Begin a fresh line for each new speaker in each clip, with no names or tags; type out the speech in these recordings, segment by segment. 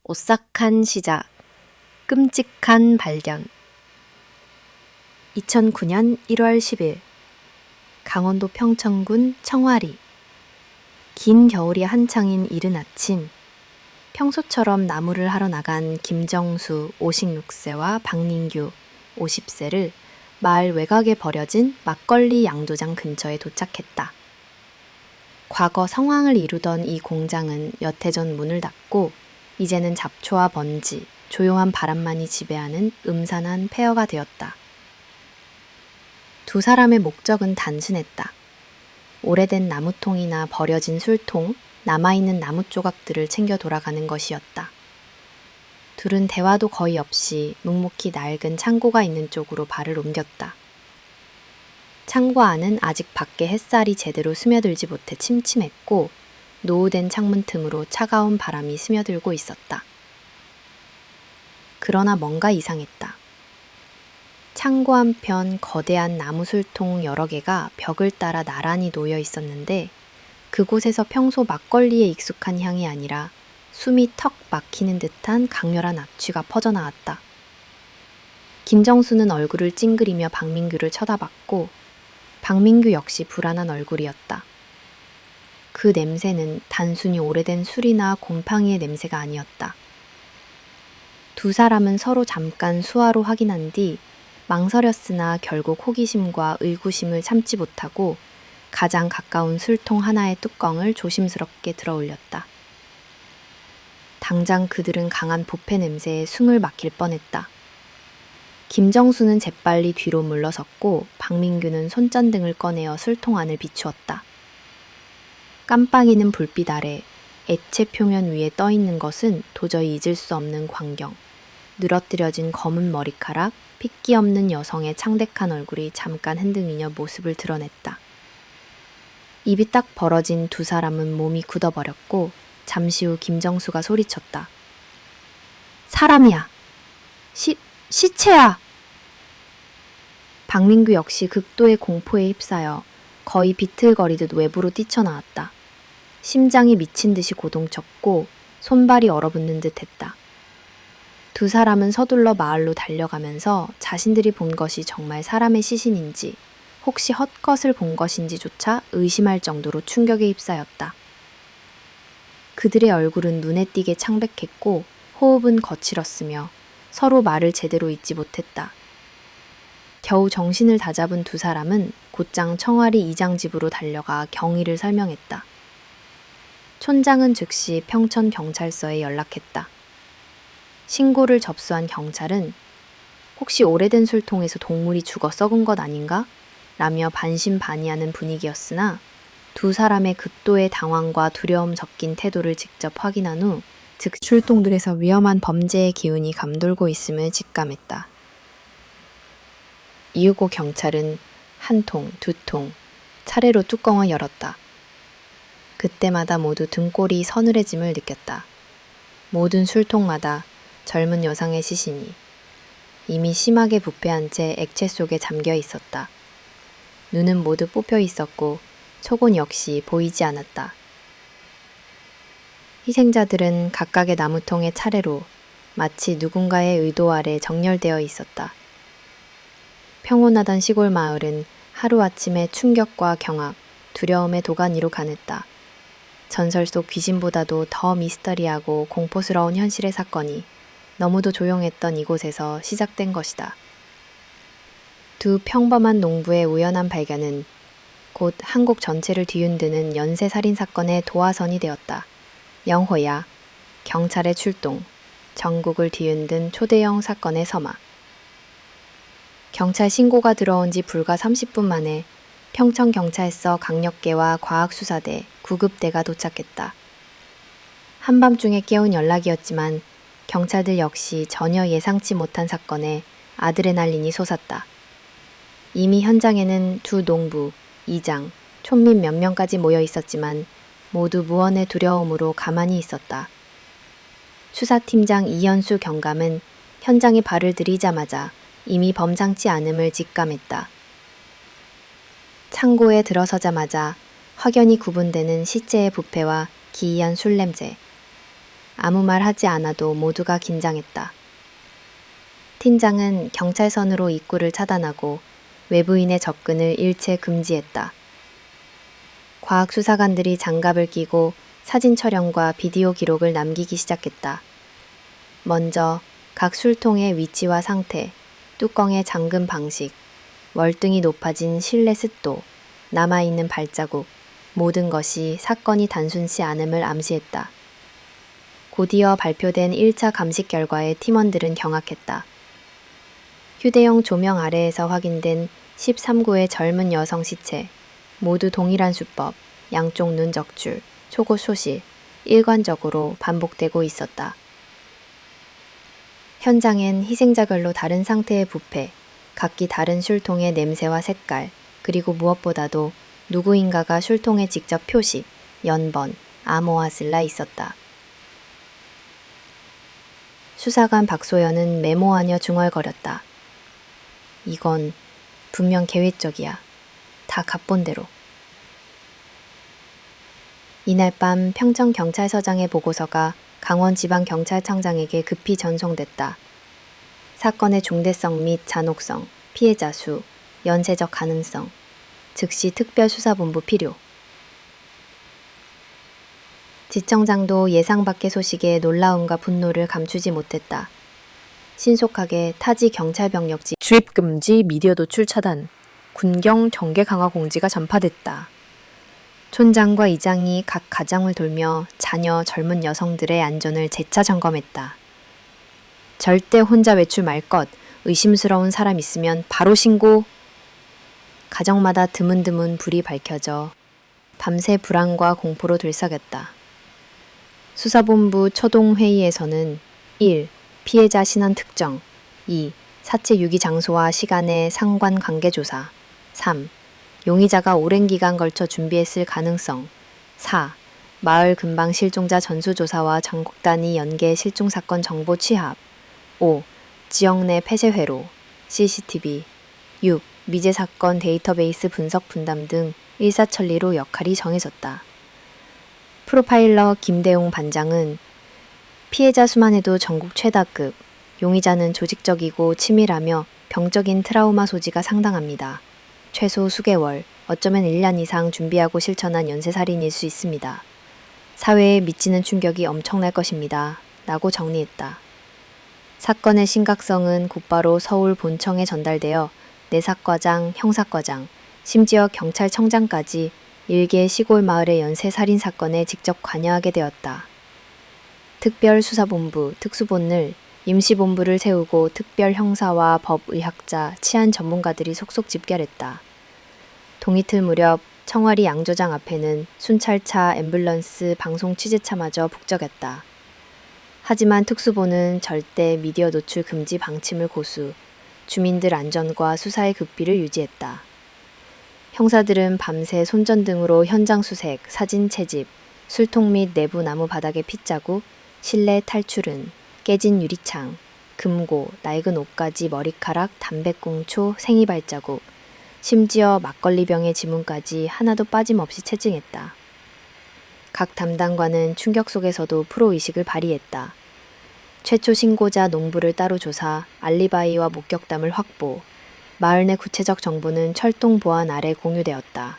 오싹한 시작, 끔찍한 발견. 2009년 1월 10일, 강원도 평천군 청와리. 긴 겨울이 한창인 이른 아침, 평소처럼 나무를 하러 나간 김정수 56세와 박민규 50세를 마을 외곽에 버려진 막걸리 양조장 근처에 도착했다. 과거 성황을 이루던 이 공장은 몇 해 전 문을 닫고 이제는 잡초와 먼지, 조용한 바람만이 지배하는 음산한 폐허가 되었다. 두 사람의 목적은 단순했다. 오래된 나무통이나 버려진 술통, 남아있는 나무 조각들을 챙겨 돌아가는 것이었다. 둘은 대화도 거의 없이 묵묵히 낡은 창고가 있는 쪽으로 발을 옮겼다. 창고 안은 아직 밖에 햇살이 제대로 스며들지 못해 침침했고 노후된 창문 틈으로 차가운 바람이 스며들고 있었다. 그러나 뭔가 이상했다. 창고 한편 거대한 나무 술통 여러 개가 벽을 따라 나란히 놓여 있었는데 그곳에서 평소 막걸리에 익숙한 향이 아니라 숨이 턱 막히는 듯한 강렬한 악취가 퍼져나왔다. 김정수는 얼굴을 찡그리며 박민규를 쳐다봤고 박민규 역시 불안한 얼굴이었다. 그 냄새는 단순히 오래된 술이나 곰팡이의 냄새가 아니었다. 두 사람은 서로 잠깐 수화로 확인한 뒤 망설였으나 결국 호기심과 의구심을 참지 못하고 가장 가까운 술통 하나의 뚜껑을 조심스럽게 들어 올렸다. 당장 그들은 강한 보패 냄새에 숨을 막힐 뻔했다. 김정수는 재빨리 뒤로 물러섰고 박민규는 손전등을 꺼내어 술통 안을 비추었다. 깜빡이는 불빛 아래 액체 표면 위에 떠 있는 것은 도저히 잊을 수 없는 광경. 늘어뜨려진 검은 머리카락, 핏기 없는 여성의 창백한 얼굴이 잠깐 흔들리며 모습을 드러냈다. 입이 딱 벌어진 두 사람은 몸이 굳어버렸고 잠시 후 김정수가 소리쳤다. 사람이야! 시체야! 박민규 역시 극도의 공포에 휩싸여 거의 비틀거리듯 외부로 뛰쳐나왔다. 심장이 미친 듯이 고동쳤고 손발이 얼어붙는 듯 했다. 두 사람은 서둘러 마을로 달려가면서 자신들이 본 것이 정말 사람의 시신인지 혹시 헛것을 본 것인지조차 의심할 정도로 충격에 휩싸였다. 그들의 얼굴은 눈에 띄게 창백했고 호흡은 거칠었으며 서로 말을 제대로 잇지 못했다. 겨우 정신을 다잡은 두 사람은 곧장 청와리 이장 집으로 달려가 경위를 설명했다. 촌장은 즉시 평천경찰서에 연락했다. 신고를 접수한 경찰은 혹시 오래된 술통에서 동물이 죽어 썩은 것 아닌가? 라며 반신반의하는 분위기였으나 두 사람의 극도의 당황과 두려움 섞인 태도를 직접 확인한 후 즉 술통들에서 위험한 범죄의 기운이 감돌고 있음을 직감했다. 이후고 경찰은 한 통, 두 통, 차례로 뚜껑을 열었다. 그때마다 모두 등골이 서늘해짐을 느꼈다. 모든 술통마다 젊은 여성의 시신이 이미 심하게 부패한 채 액체 속에 잠겨 있었다. 눈은 모두 뽑혀 있었고 속은 역시 보이지 않았다. 희생자들은 각각의 나무통의 차례로 마치 누군가의 의도 아래 정렬되어 있었다. 평온하던 시골 마을은 하루아침에 충격과 경악, 두려움의 도가니로 가냈다. 전설 속 귀신보다도 더 미스터리하고 공포스러운 현실의 사건이 너무도 조용했던 이곳에서 시작된 것이다. 두 평범한 농부의 우연한 발견은 곧 한국 전체를 뒤흔드는 연쇄살인 사건의 도화선이 되었다. 영호야, 경찰의 출동, 전국을 뒤흔든 초대형 사건의 서막. 경찰 신고가 들어온 지 불과 30분 만에 평천경찰서 강력계와 과학수사대, 구급대가 도착했다. 한밤중에 깨운 연락이었지만 경찰들 역시 전혀 예상치 못한 사건에 아드레날린이 솟았다. 이미 현장에는 두 농부, 이장, 촌민 몇 명까지 모여 있었지만 모두 무언의 두려움으로 가만히 있었다. 수사팀장 이현수 경감은 현장에 발을 들이자마자 이미 범상치 않음을 직감했다. 창고에 들어서자마자 확연히 구분되는 시체의 부패와 기이한 술 냄새. 아무 말 하지 않아도 모두가 긴장했다. 팀장은 경찰선으로 입구를 차단하고 외부인의 접근을 일체 금지했다. 과학수사관들이 장갑을 끼고 사진 촬영과 비디오 기록을 남기기 시작했다. 먼저 각 술통의 위치와 상태, 뚜껑의 잠금 방식, 월등히 높아진 실내 습도, 남아있는 발자국, 모든 것이 사건이 단순치 않음을 암시했다. 곧이어 발표된 1차 감식 결과에 팀원들은 경악했다. 휴대용 조명 아래에서 확인된 13구의 젊은 여성 시체, 모두 동일한 수법, 양쪽 눈 적출, 초고 소실, 일관적으로 반복되고 있었다. 현장엔 희생자별로 다른 상태의 부패, 각기 다른 술통의 냄새와 색깔, 그리고 무엇보다도 누구인가가 술통에 직접 표시, 연번, 암호화 쓸라 있었다. 수사관 박소연은 메모하며 중얼거렸다. 이건 분명 계획적이야. 다 각본대로. 이날 밤 평천경찰서장의 보고서가 강원지방경찰청장에게 급히 전송됐다. 사건의 중대성 및 잔혹성, 피해자 수, 연쇄적 가능성, 즉시 특별수사본부 필요. 지청장도 예상 밖의 소식에 놀라움과 분노를 감추지 못했다. 신속하게 타지 경찰병력지
주입 금지, 미디어 노출 차단, 군경 경계 강화 공지가 전파됐다.
촌장과 이장이 각 가정을 돌며 자녀, 젊은 여성들의 안전을 재차 점검했다. 절대 혼자 외출 말 것, 의심스러운 사람 있으면 바로 신고! 가정마다 드문드문 불이 밝혀져 밤새 불안과 공포로 들썩였다. 수사본부 초동회의에서는 1. 피해자 신원 특정 2. 사체 유기 장소와 시간의 상관관계 조사 3. 용의자가 오랜 기간 걸쳐 준비했을 가능성 4. 마을 근방 실종자 전수조사와 전국 단위 연계 실종사건 정보 취합 5. 지역 내 폐쇄 회로 CCTV 6. 미제 사건 데이터베이스 분석 분담 등 일사천리로 역할이 정해졌다. 프로파일러 김대용 반장은 피해자 수만 해도 전국 최다급, 용의자는 조직적이고 치밀하며 병적인 트라우마 소지가 상당합니다. 최소 수개월, 어쩌면 1년 이상 준비하고 실천한 연쇄살인일 수 있습니다. 사회에 미치는 충격이 엄청날 것입니다. 라고 정리했다. 사건의 심각성은 곧바로 서울 본청에 전달되어 내사과장, 형사과장, 심지어 경찰청장까지 일개 시골 마을의 연쇄살인 사건에 직접 관여하게 되었다. 특별수사본부, 특수본을 임시본부를 세우고 특별 형사와 법의학자, 치안 전문가들이 속속 집결했다. 동이틀 무렵 청와리 양조장 앞에는 순찰차, 앰뷸런스, 방송 취재차마저 북적였다. 하지만 특수본은 절대 미디어 노출 금지 방침을 고수, 주민들 안전과 수사의 극비를 유지했다. 형사들은 밤새 손전등으로 현장 수색, 사진 채집, 술통 및 내부 나무 바닥의 핏자국, 실내 탈출은, 깨진 유리창, 금고, 낡은 옷가지 머리카락, 담배꽁초, 생이 발자국, 심지어 막걸리병의 지문까지 하나도 빠짐없이 채증했다. 각 담당관은 충격 속에서도 프로의식을 발휘했다. 최초 신고자 농부를 따로 조사, 알리바이와 목격담을 확보, 마을 내 구체적 정보는 철동 보안 아래 공유되었다.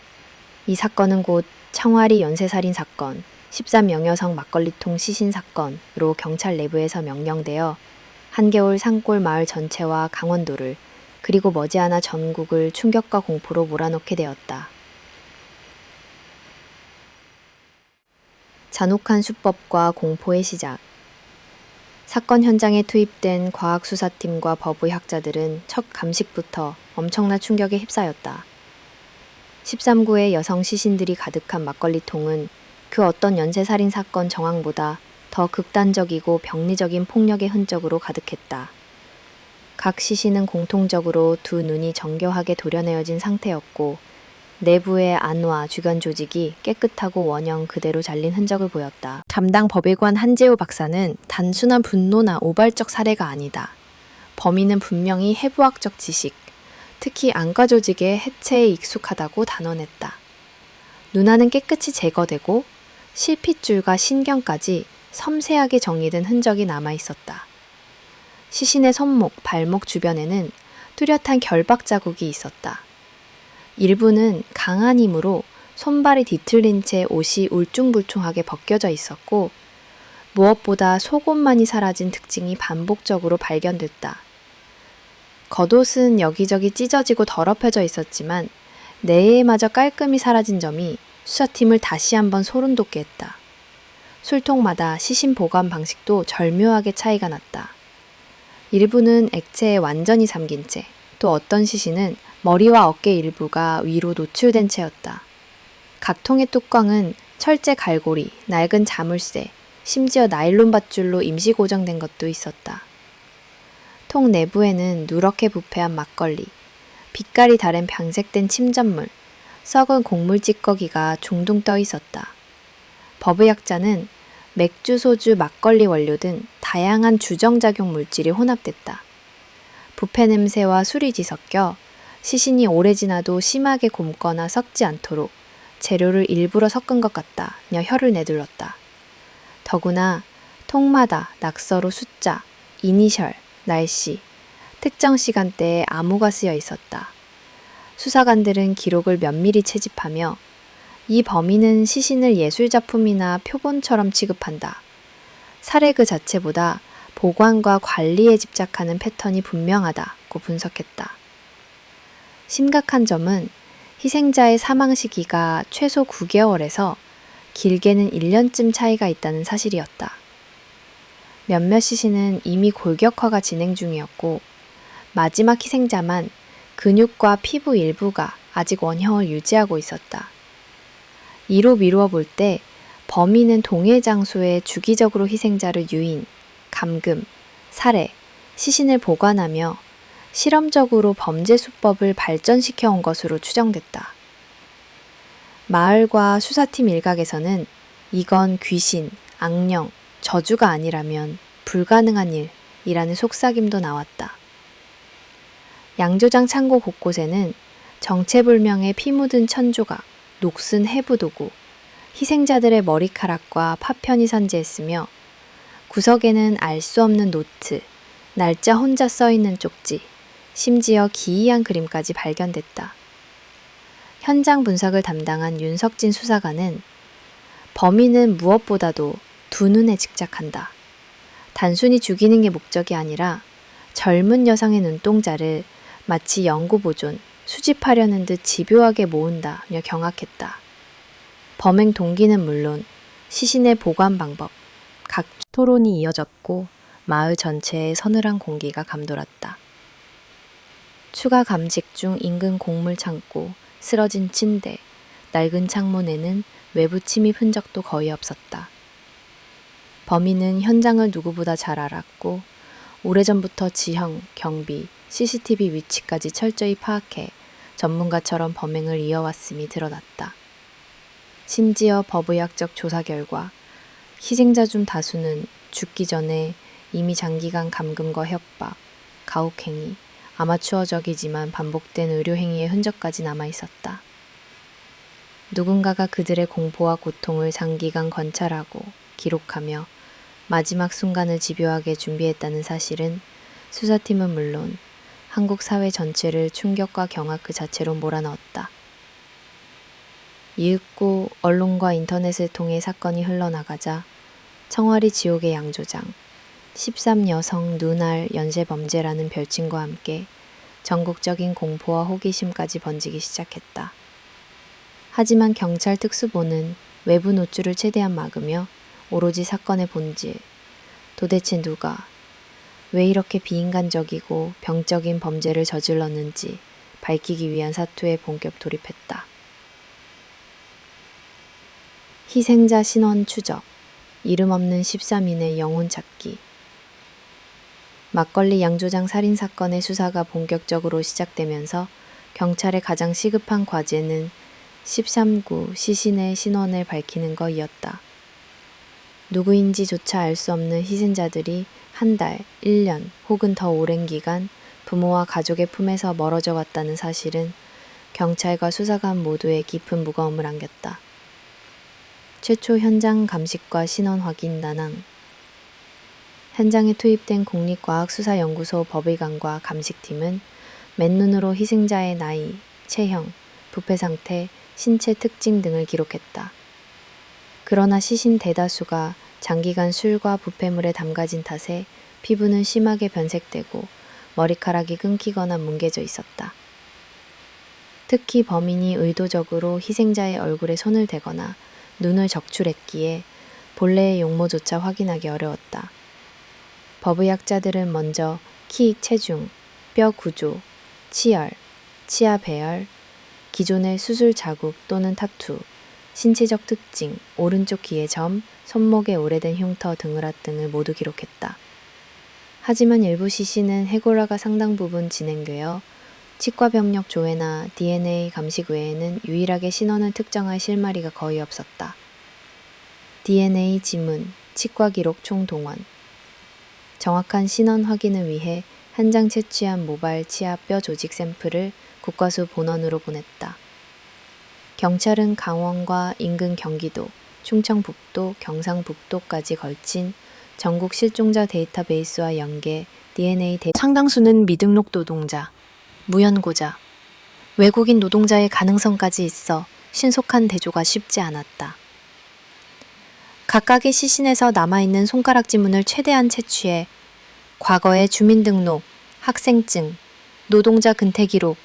이 사건은 곧 청와리 연쇄살인 사건, 13명여성 막걸리통 시신 사건으로 경찰 내부에서 명명되어 한겨울 산골 마을 전체와 강원도를 그리고 머지않아 전국을 충격과 공포로 몰아넣게 되었다. 잔혹한 수법과 공포의 시작. 사건 현장에 투입된 과학수사팀과 법의학자들은 첫 감식부터 엄청난 충격에 휩싸였다. 13구의 여성 시신들이 가득한 막걸리통은 그 어떤 연쇄살인 사건 정황보다 더 극단적이고 병리적인 폭력의 흔적으로 가득했다. 각 시신은 공통적으로 두 눈이 정교하게 도려내어진 상태였고 내부의 안과 주변 조직이 깨끗하고 원형 그대로 잘린 흔적을 보였다. 담당 법의관 한재호 박사는 단순한 분노나 우발적 살해가 아니다. 범인은 분명히 해부학적 지식, 특히 안과 조직의 해체에 익숙하다고 단언했다. 눈화는 깨끗이 제거되고 실핏줄과 신경까지 섬세하게 정리된 흔적이 남아 있었다. 시신의 손목, 발목 주변에는 뚜렷한 결박 자국이 있었다. 일부는 강한 힘으로 손발이 뒤틀린 채 옷이 울퉁불퉁하게 벗겨져 있었고, 무엇보다 속옷만이 사라진 특징이 반복적으로 발견됐다. 겉옷은 여기저기 찢어지고 더럽혀져 있었지만 내에마저 깔끔히 사라진 점이 수사팀을 다시 한번 소름 돋게 했다. 술통마다 시신 보관 방식도 절묘하게 차이가 났다. 일부는 액체에 완전히 잠긴 채, 또 어떤 시신은 머리와 어깨 일부가 위로 노출된 채였다. 각 통의 뚜껑은 철제 갈고리, 낡은 자물쇠, 심지어 나일론 밧줄로 임시 고정된 것도 있었다. 통 내부에는 누렇게 부패한 막걸리, 빛깔이 다른 변색된 침전물, 썩은 곡물 찌꺼기가 둥둥 떠 있었다. 버브약자는 맥주, 소주, 막걸리 원료 등 다양한 주정작용 물질이 혼합됐다. 부패 냄새와 술이 뒤섞여 시신이 오래 지나도 심하게 곪거나 썩지 않도록 재료를 일부러 섞은 것 같다며 혀를 내둘렀다. 더구나 통마다 낙서로 숫자, 이니셜, 날씨, 특정 시간대에 암호가 쓰여 있었다. 수사관들은 기록을 면밀히 채집하며 이 범인은 시신을 예술작품이나 표본처럼 취급한다. 살해 그 자체보다 보관과 관리에 집착하는 패턴이 분명하다고 분석했다. 심각한 점은 희생자의 사망 시기가 최소 9개월에서 길게는 1년쯤 차이가 있다는 사실이었다. 몇몇 시신은 이미 골격화가 진행 중이었고, 마지막 희생자만 근육과 피부 일부가 아직 원형을 유지하고 있었다. 이로 미루어 볼 때 범인은 동일 장소에 주기적으로 희생자를 유인, 감금, 살해, 시신을 보관하며 실험적으로 범죄 수법을 발전시켜 온 것으로 추정됐다. 마을과 수사팀 일각에서는 이건 귀신, 악령, 저주가 아니라면 불가능한 일이라는 속삭임도 나왔다. 양조장 창고 곳곳에는 정체불명의 피 묻은 천조각, 녹슨 해부도구, 희생자들의 머리카락과 파편이 산재했으며 구석에는 알 수 없는 노트, 날짜 혼자 써있는 쪽지, 심지어 기이한 그림까지 발견됐다. 현장 분석을 담당한 윤석진 수사관은 범인은 무엇보다도 두 눈에 집착한다. 단순히 죽이는 게 목적이 아니라 젊은 여성의 눈동자를 마치 연구보존, 수집하려는 듯 집요하게 모은다며 경악했다. 범행 동기는 물론 시신의 보관 방법, 각 토론이 이어졌고 마을 전체에 서늘한 공기가 감돌았다. 추가 감식 중 인근 곡물 창고, 쓰러진 침대, 낡은 창문에는 외부 침입 흔적도 거의 없었다. 범인은 현장을 누구보다 잘 알았고 오래전부터 지형, 경비, CCTV 위치까지 철저히 파악해 전문가처럼 범행을 이어왔음이 드러났다. 심지어 법의학적 조사 결과 희생자 중 다수는 죽기 전에 이미 장기간 감금과 협박, 가혹행위, 아마추어적이지만 반복된 의료행위의 흔적까지 남아있었다. 누군가가 그들의 공포와 고통을 장기간 관찰하고 기록하며 마지막 순간을 집요하게 준비했다는 사실은 수사팀은 물론 한국 사회 전체를 충격과 경악 그 자체로 몰아넣었다. 이윽고 언론과 인터넷을 통해 사건이 흘러나가자 청와리 지옥의 양조장, 13여성 눈알 연쇄범죄라는 별칭과 함께 전국적인 공포와 호기심까지 번지기 시작했다. 하지만 경찰 특수본은 외부 노출을 최대한 막으며 오로지 사건의 본질, 도대체 누가, 왜 이렇게 비인간적이고 병적인 범죄를 저질렀는지 밝히기 위한 사투에 본격 돌입했다. 희생자 신원 추적, 이름 없는 13인의 영혼 찾기. 막걸리 양조장 살인 사건의 수사가 본격적으로 시작되면서 경찰의 가장 시급한 과제는 13구 시신의 신원을 밝히는 것이었다. 누구인지조차 알 수 없는 희생자들이 한 달, 1년 혹은 더 오랜 기간 부모와 가족의 품에서 멀어져 왔다는 사실은 경찰과 수사관 모두에 깊은 무거움을 안겼다. 최초 현장 감식과 신원 확인 난항. 현장에 투입된 국립과학수사연구소 법의관과 감식팀은 맨눈으로 희생자의 나이, 체형, 부패 상태, 신체 특징 등을 기록했다. 그러나 시신 대다수가 장기간 술과 부패물에 담가진 탓에 피부는 심하게 변색되고 머리카락이 끊기거나 뭉개져 있었다. 특히 범인이 의도적으로 희생자의 얼굴에 손을 대거나 눈을 적출했기에 본래의 용모조차 확인하기 어려웠다. 법의학자들은 먼저 키, 체중, 뼈 구조, 치열, 치아 배열, 기존의 수술 자국 또는 타투, 신체적 특징, 오른쪽 귀의 점, 손목의 오래된 흉터 등을 모두 기록했다. 하지만 일부 시신은 해골화가 상당 부분 진행되어 치과 병력 조회나 DNA 감식 외에는 유일하게 신원을 특정할 실마리가 거의 없었다. DNA 지문, 치과 기록 총동원. 정확한 신원 확인을 위해 현장 채취한 모발 치아 뼈 조직 샘플을 국과수 본원으로 보냈다. 경찰은 강원과 인근 경기도, 충청북도, 경상북도까지 걸친 전국 실종자 데이터베이스와 연계 DNA 상당수는 미등록 노동자, 무연고자, 외국인 노동자의 가능성까지 있어 신속한 대조가 쉽지 않았다. 각각의 시신에서 남아있는 손가락 지문을 최대한 채취해 과거의 주민등록, 학생증, 노동자 근태 기록,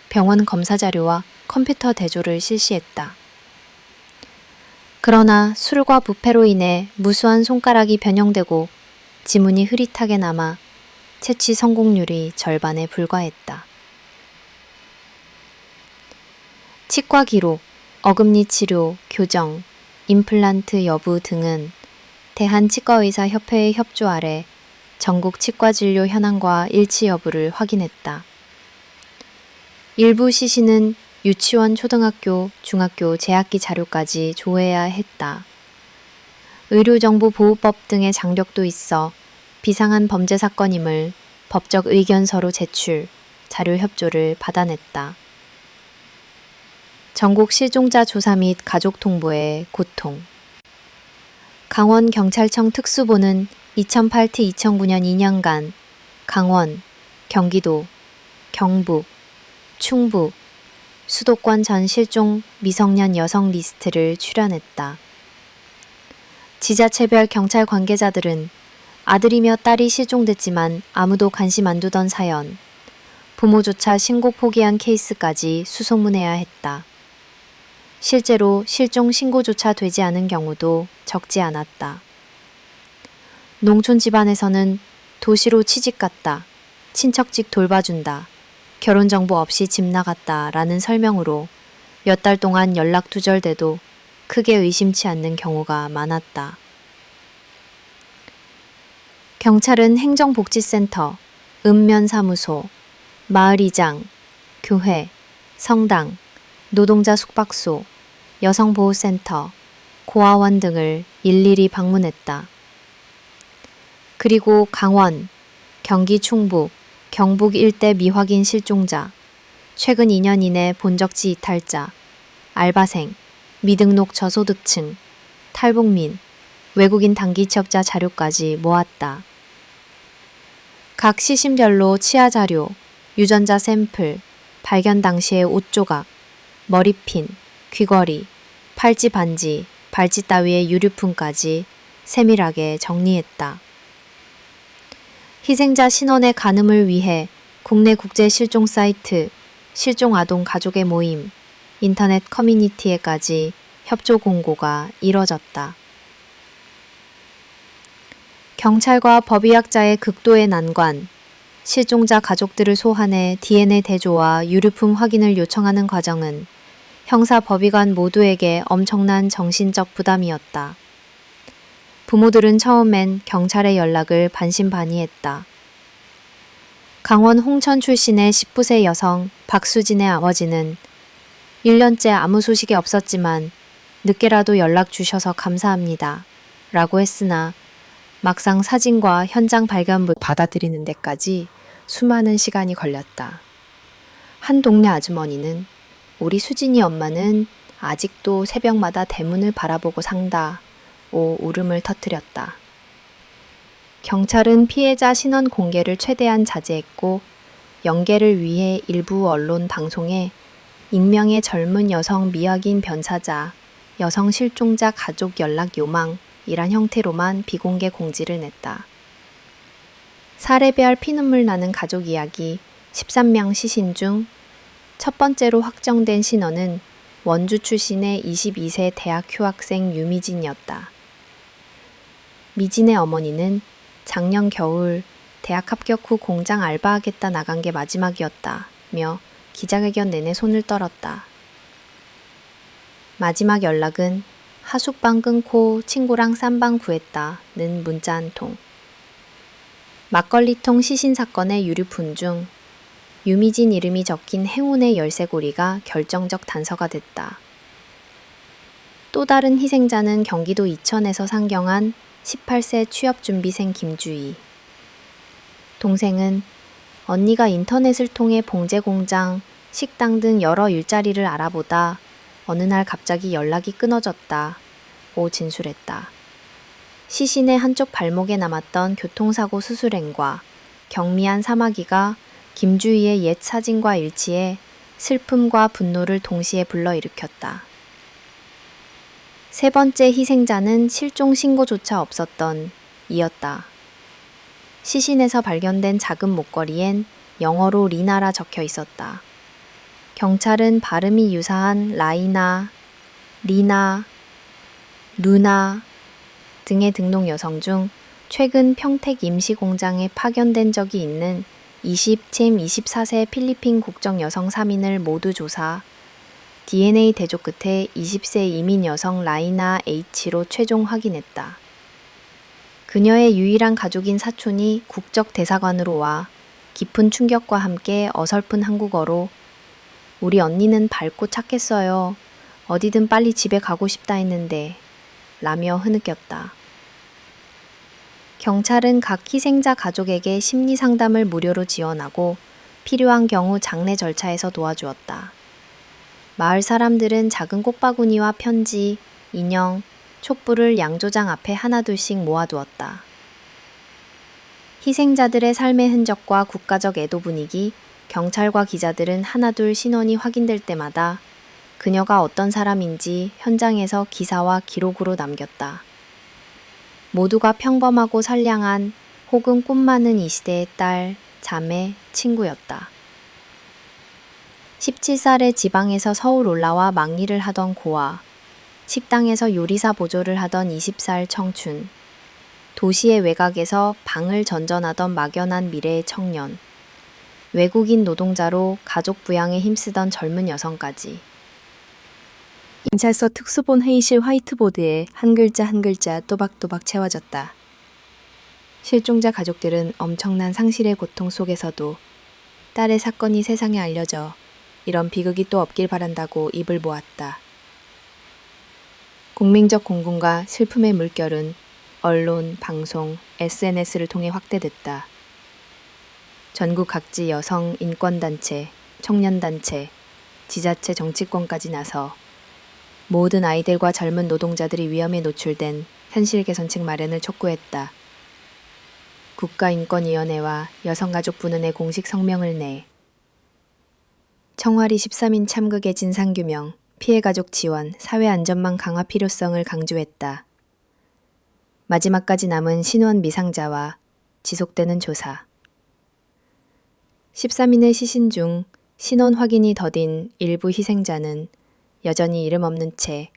병원 검사 자료와 컴퓨터 대조를 실시했다. 그러나 술과 부패로 인해 무수한 손가락이 변형되고 지문이 흐릿하게 남아 채취 성공률이 절반에 불과했다. 치과 기록, 어금니 치료, 교정, 임플란트 여부 등은 대한치과의사협회의 협조 아래 전국 치과진료 현황과 일치 여부를 확인했다. 일부 시신은 유치원, 초등학교, 중학교 재학기 자료까지 조회해야 했다. 의료정보보호법 등의 장벽도 있어 비상한 범죄 사건임을 법적 의견서로 제출, 자료 협조를 받아냈다. 전국 실종자 조사 및 가족 통보의 고통. 강원경찰청 특수보는 2008-2009년 2년간 강원, 경기도, 경북, 충북, 수도권 전 실종 미성년 여성 리스트를 출연했다. 지자체별 경찰 관계자들은 아들이며 딸이 실종됐지만 아무도 관심 안 두던 사연, 부모조차 신고 포기한 케이스까지 수소문해야 했다. 실제로 실종 신고조차 되지 않은 경우도 적지 않았다. 농촌 집안에서는 도시로 취직갔다, 친척집 돌봐준다, 결혼정보 없이 집 나갔다 라는 설명으로 몇 달 동안 연락 두절돼도 크게 의심치 않는 경우가 많았다. 경찰은 행정복지센터, 읍면사무소, 마을이장, 교회, 성당, 노동자 숙박소, 여성보호센터, 고아원 등을 일일이 방문했다. 그리고 강원, 경기 충북, 경북 일대 미확인 실종자, 최근 2년 이내 본적지 이탈자, 알바생, 미등록 저소득층, 탈북민, 외국인 단기 취업자 자료까지 모았다. 각 시신별로 치아 자료, 유전자 샘플, 발견 당시의 옷 조각, 머리핀, 귀걸이, 팔찌 반지, 발찌 따위의 유류품까지 세밀하게 정리했다. 희생자 신원의 가늠을 위해 국내 국제 실종 사이트, 실종 아동 가족의 모임, 인터넷 커뮤니티에까지 협조 공고가 이뤄졌다. 경찰과 법의학자의 극도의 난관, 실종자 가족들을 소환해 DNA 대조와 유류품 확인을 요청하는 과정은 형사법의관 모두에게 엄청난 정신적 부담이었다. 부모들은 처음엔 경찰에 연락을 반신반의했다. 강원 홍천 출신의 19세 여성 박수진의 아버지는 1년째 아무 소식이 없었지만 늦게라도 연락 주셔서 감사합니다. 라고 했으나 막상 사진과 현장 발견부 받아들이는 데까지 수많은 시간이 걸렸다. 한 동네 아주머니는 우리 수진이 엄마는 아직도 새벽마다 대문을 바라보고 산다. 오 울음을 터뜨렸다. 경찰은 피해자 신원 공개를 최대한 자제했고 연계를 위해 일부 언론 방송에 익명의 젊은 여성 미확인 변사자, 여성 실종자 가족 연락 요망이란 형태로만 비공개 공지를 냈다. 사례별 피눈물 나는 가족 이야기 13명 시신 중 첫 번째로 확정된 신원은 원주 출신의 22세 대학 휴학생 유미진이었다. 미진의 어머니는 작년 겨울 대학 합격 후 공장 알바하겠다 나간 게 마지막이었다며 기자회견 내내 손을 떨었다. 마지막 연락은 하숙방 끊고 친구랑 쌈방 구했다는 문자 한 통. 막걸리통 시신 사건의 유류품 중 유미진 이름이 적힌 행운의 열쇠고리가 결정적 단서가 됐다. 또 다른 희생자는 경기도 이천에서 상경한 18세 취업준비생 김주희. 동생은 언니가 인터넷을 통해 봉제 공장, 식당 등 여러 일자리를 알아보다 어느 날 갑자기 연락이 끊어졌다. 고 진술했다. 시신의 한쪽 발목에 남았던 교통사고 수술행과 경미한 사마귀가 김주희의 옛 사진과 일치해 슬픔과 분노를 동시에 불러일으켰다. 세 번째 희생자는 실종 신고조차 없었던 이었다. 시신에서 발견된 작은 목걸이엔 영어로 리나라 적혀 있었다. 경찰은 발음이 유사한 라이나, 리나, 루나 등의 등록 여성 중 최근 평택 임시공장에 파견된 적이 있는 24세 필리핀 국적 여성 3인을 모두 조사, DNA 대조 끝에 20세 이민 여성 라이나 H로 최종 확인했다. 그녀의 유일한 가족인 사촌이 국적 대사관으로 와 깊은 충격과 함께 어설픈 한국어로 우리 언니는 밝고 착했어요. 어디든 빨리 집에 가고 싶다 했는데 라며 흐느꼈다. 경찰은 각 희생자 가족에게 심리 상담을 무료로 지원하고 필요한 경우 장례 절차에서 도와주었다. 마을 사람들은 작은 꽃바구니와 편지, 인형, 촛불을 양조장 앞에 하나둘씩 모아두었다. 희생자들의 삶의 흔적과 국가적 애도 분위기, 경찰과 기자들은 하나둘 신원이 확인될 때마다 그녀가 어떤 사람인지 현장에서 기사와 기록으로 남겼다. 모두가 평범하고 선량한 혹은 꿈 많은 이 시대의 딸, 자매, 친구였다. 17살에 지방에서 서울 올라와 막일을 하던 고아, 식당에서 요리사 보조를 하던 20살 청춘, 도시의 외곽에서 방을 전전하던 막연한 미래의 청년, 외국인 노동자로 가족 부양에 힘쓰던 젊은 여성까지.
경찰서 특수본 회의실 화이트보드에 한 글자 한 글자 또박또박 채워졌다. 실종자 가족들은 엄청난 상실의 고통 속에서도 딸의 사건이 세상에 알려져 이런 비극이 또 없길 바란다고 입을 모았다. 국민적 공분과 슬픔의 물결은 언론, 방송, SNS를 통해 확대됐다. 전국 각지 여성 인권단체, 청년단체, 지자체 정치권까지 나서 모든 아이들과 젊은 노동자들이 위험에 노출된 현실 개선책 마련을 촉구했다. 국가인권위원회와 여성가족부는 내 공식 성명을 내 청와리 13인 참극의 진상규명, 피해가족 지원, 사회안전망 강화 필요성을 강조했다. 마지막까지 남은 신원 미상자와 지속되는 조사. 13인의 시신 중 신원 확인이 더딘 일부 희생자는 여전히 이름 없는 채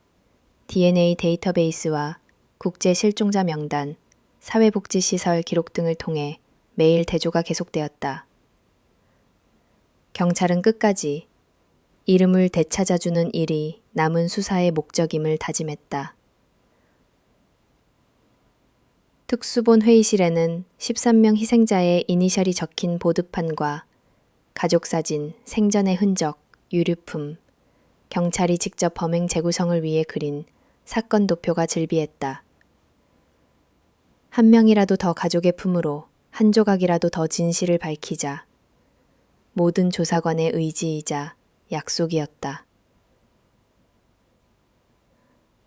DNA 데이터베이스와 국제 실종자 명단, 사회복지시설 기록 등을 통해 매일 대조가 계속되었다. 경찰은 끝까지 이름을 되찾아주는 일이 남은 수사의 목적임을 다짐했다. 특수본 회의실에는 13명 희생자의 이니셜이 적힌 보드판과 가족사진, 생전의 흔적, 유류품, 경찰이 직접 범행 재구성을 위해 그린 사건 도표가 즐비했다. 한 명이라도 더 가족의 품으로 한 조각이라도 더 진실을 밝히자. 모든 조사관의 의지이자 약속이었다.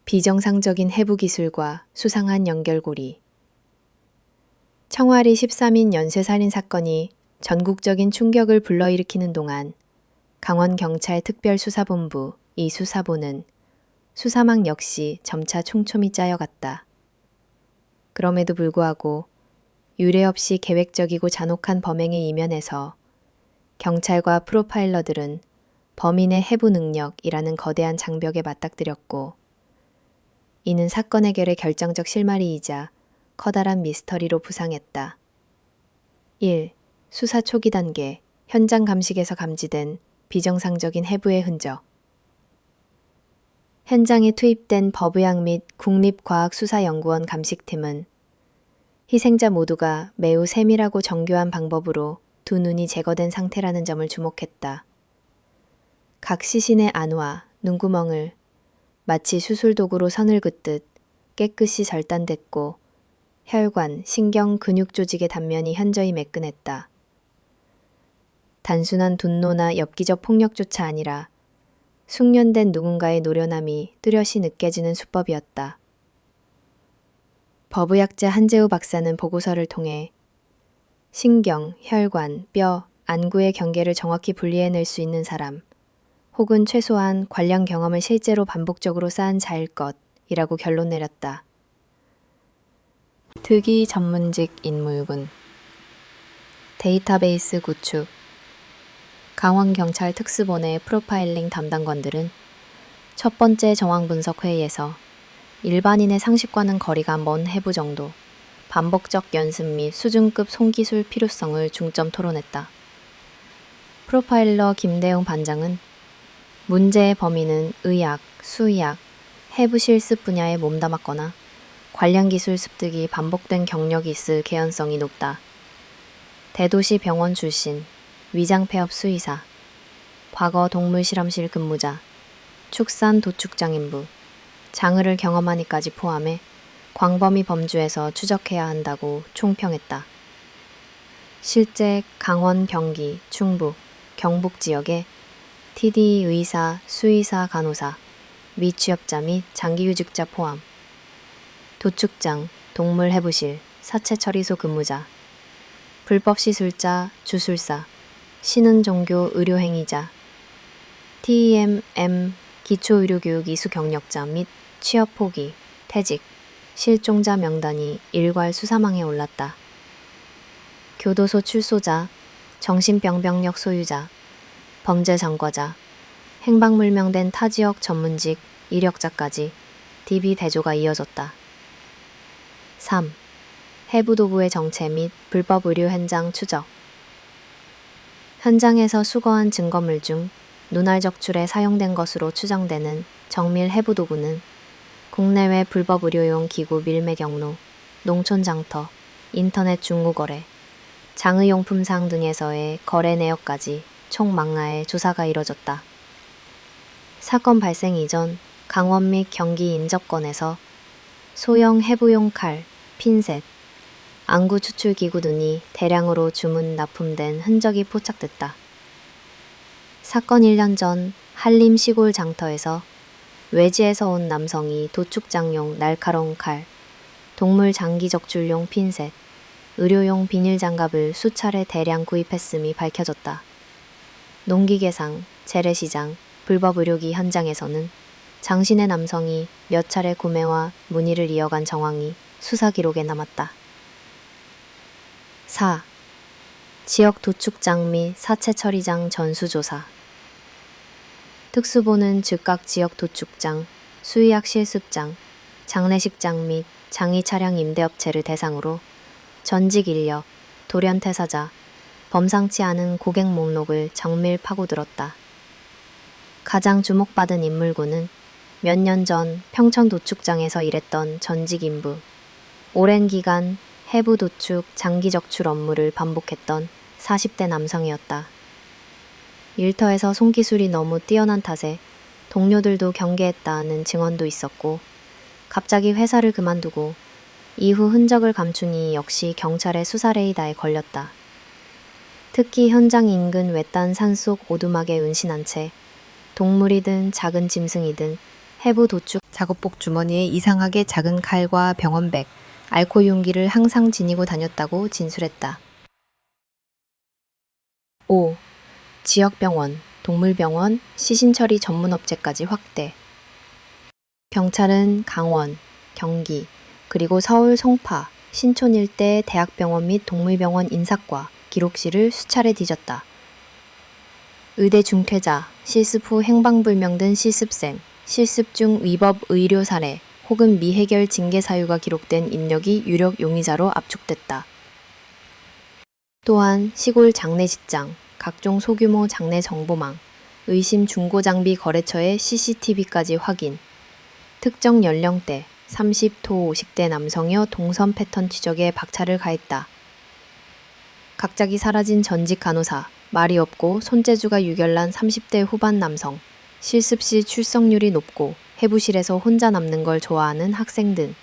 비정상적인 해부 기술과 수상한 연결고리. 청와리 13인 연쇄살인 사건이 전국적인 충격을 불러일으키는 동안 강원경찰 특별수사본부 이 수사본은 수사망 역시 점차 촘촘히 짜여갔다. 그럼에도 불구하고 유례 없이 계획적이고 잔혹한 범행에 이면에서 경찰과 프로파일러들은 범인의 해부 능력이라는 거대한 장벽에 맞닥뜨렸고, 이는 사건 해결의 결정적 실마리이자 커다란 미스터리로 부상했다. 1. 수사 초기 단계, 현장 감식에서 감지된 비정상적인 해부의 흔적. 현장에 투입된 법의학 및 국립과학수사연구원 감식팀은 희생자 모두가 매우 세밀하고 정교한 방법으로 두 눈이 제거된 상태라는 점을 주목했다. 각 시신의 안과 눈구멍을 마치 수술도구로 선을 긋듯 깨끗이 절단됐고, 혈관, 신경, 근육 조직의 단면이 현저히 매끈했다. 단순한 분노나 엽기적 폭력조차 아니라 숙련된 누군가의 노련함이 뚜렷이 느껴지는 수법이었다. 법의학자 한재우 박사는 보고서를 통해 신경, 혈관, 뼈, 안구의 경계를 정확히 분리해낼 수 있는 사람, 혹은 최소한 관련 경험을 실제로 반복적으로 쌓은 자일 것이라고 결론 내렸다. 특이 전문직 인물군. 데이터베이스 구축. 강원경찰 특수본의 프로파일링 담당관들은 첫 번째 정황 분석 회의에서 일반인의 상식과는 거리가 먼 해부 정도, 반복적 연습 및 수준급 손기술 필요성을 중점 토론했다. 프로파일러 김대웅 반장은 문제의 범인은 의학, 수의학, 해부 실습 분야에 몸담았거나 관련 기술 습득이 반복된 경력이 있을 개연성이 높다. 대도시 병원 출신, 위장폐업 수의사, 과거 동물실험실 근무자, 축산 도축장인부, 장의를 경험하니까지 포함해 광범위 범주에서 추적해야 한다고 총평했다. 실제 강원, 경기, 충북, 경북 지역에 TD 의사, 수의사, 간호사, 미취업자 및 장기휴직자 포함, 도축장, 동물해부실, 사체처리소 근무자, 불법시술자, 주술사, 신은종교 의료행위자, TEM, 기초의료교육 이수 경력자 및 취업 포기, 퇴직, 실종자 명단이 일괄 수사망에 올랐다. 교도소 출소자, 정신병병력 소유자, 범죄 전과자, 행방불명된 타지역 전문직 이력자까지 DB 대조가 이어졌다. 3. 해부도구의 정체 및 불법 의료 현장 추적. 현장에서 수거한 증거물 중 눈알 적출에 사용된 것으로 추정되는 정밀 해부도구는 국내외 불법 의료용 기구 밀매 경로, 농촌 장터, 인터넷 중고거래, 장의용품상 등에서의 거래 내역까지 총 망라해 조사가 이뤄졌다. 사건 발생 이전 강원 및 경기 인접권에서 소형 해부용 칼, 핀셋, 안구 추출 기구 등이 대량으로 주문 납품된 흔적이 포착됐다. 사건 1년 전 한림 시골 장터에서 외지에서 온 남성이 도축장용 날카로운 칼, 동물 장기 적출용 핀셋, 의료용 비닐 장갑을 수차례 대량 구입했음이 밝혀졌다. 농기계상, 재래시장, 불법 의료기 현장에서는 장신의 남성이 몇 차례 구매와 문의를 이어간 정황이 수사 기록에 남았다. 4. 지역 도축장 및 사체 처리장 전수조사. 특수본은 즉각 지역 도축장, 수의학 실습장, 장례식장 및 장의 차량 임대업체를 대상으로 전직 인력, 돌연퇴사자, 범상치 않은 고객 목록을 정밀 파고들었다. 가장 주목받은 인물군은 몇 년 전 평천 도축장에서 일했던 전직 인부, 오랜 기간 해부 도축, 장기 적출 업무를 반복했던 40대 남성이었다. 일터에서 손기술이 너무 뛰어난 탓에 동료들도 경계했다는 증언도 있었고, 갑자기 회사를 그만두고 이후 흔적을 감추니 역시 경찰의 수사 레이더에 걸렸다. 특히 현장 인근 외딴 산속 오두막에 은신한 채 동물이든 작은 짐승이든
해부 도축
작업복 주머니에 이상하게 작은 칼과 병원백, 알코올 용기를 항상 지니고 다녔다고 진술했다. 5. 지역병원, 동물병원, 시신처리 전문업체까지 확대. 경찰은 강원, 경기, 그리고 서울 송파, 신촌 일대 대학병원 및 동물병원 인사과, 기록실을 수차례 뒤졌다. 의대 중퇴자, 실습 후 행방불명 든 실습생, 실습 중 위법 의료 사례 혹은 미해결 징계 사유가 기록된 인력이 유력 용의자로 압축됐다. 또한 시골 장례식장, 각종 소규모 장례 정보망, 의심 중고장비 거래처의 CCTV까지 확인, 특정 연령대 30도 50대 남성여 동선 패턴 추적에 박차를 가했다. 갑자기 사라진 전직 간호사, 말이 없고 손재주가 유결난 30대 후반 남성, 실습 시 출석률이 높고 해부실에서 혼자 남는 걸 좋아하는 학생 등.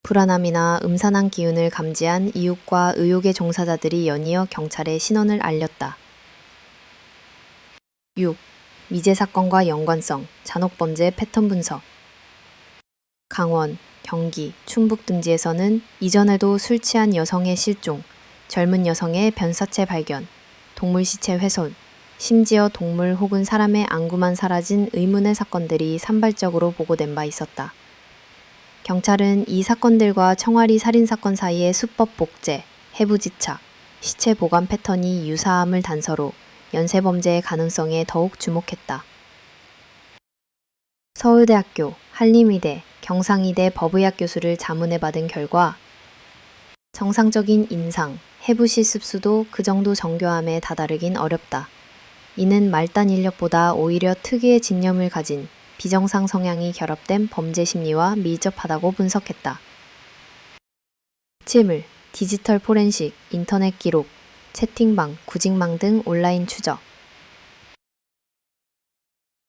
불안함이나 음산한 기운을 감지한 이웃과 의혹의 종사자들이 연이어 경찰에 신원을 알렸다. 6. 미제 사건과 연관성, 잔혹범죄 패턴 분석. 강원, 경기, 충북 등지에서는 이전에도 술 취한 여성의 실종, 젊은 여성의 변사체 발견, 동물 시체 훼손, 심지어 동물 혹은 사람의 안구만 사라진 의문의 사건들이 산발적으로 보고된 바 있었다. 경찰은 이 사건들과 청와리 살인사건 사이의 수법 복제, 해부 지착, 시체 보관 패턴이 유사함을 단서로 연쇄범죄의 가능성에 더욱 주목했다. 서울대학교, 한림의대, 경상의대 법의학 교수를 자문해 받은 결과 정상적인 인상, 해부 실습수도 그 정도 정교함에 다다르긴 어렵다. 이는 말단 인력보다 오히려 특유의 진념을 가진 비정상 성향이 결합된 범죄 심리와 밀접하다고 분석했다. 실물, 디지털 포렌식, 인터넷 기록, 채팅방, 구직망 등 온라인 추적.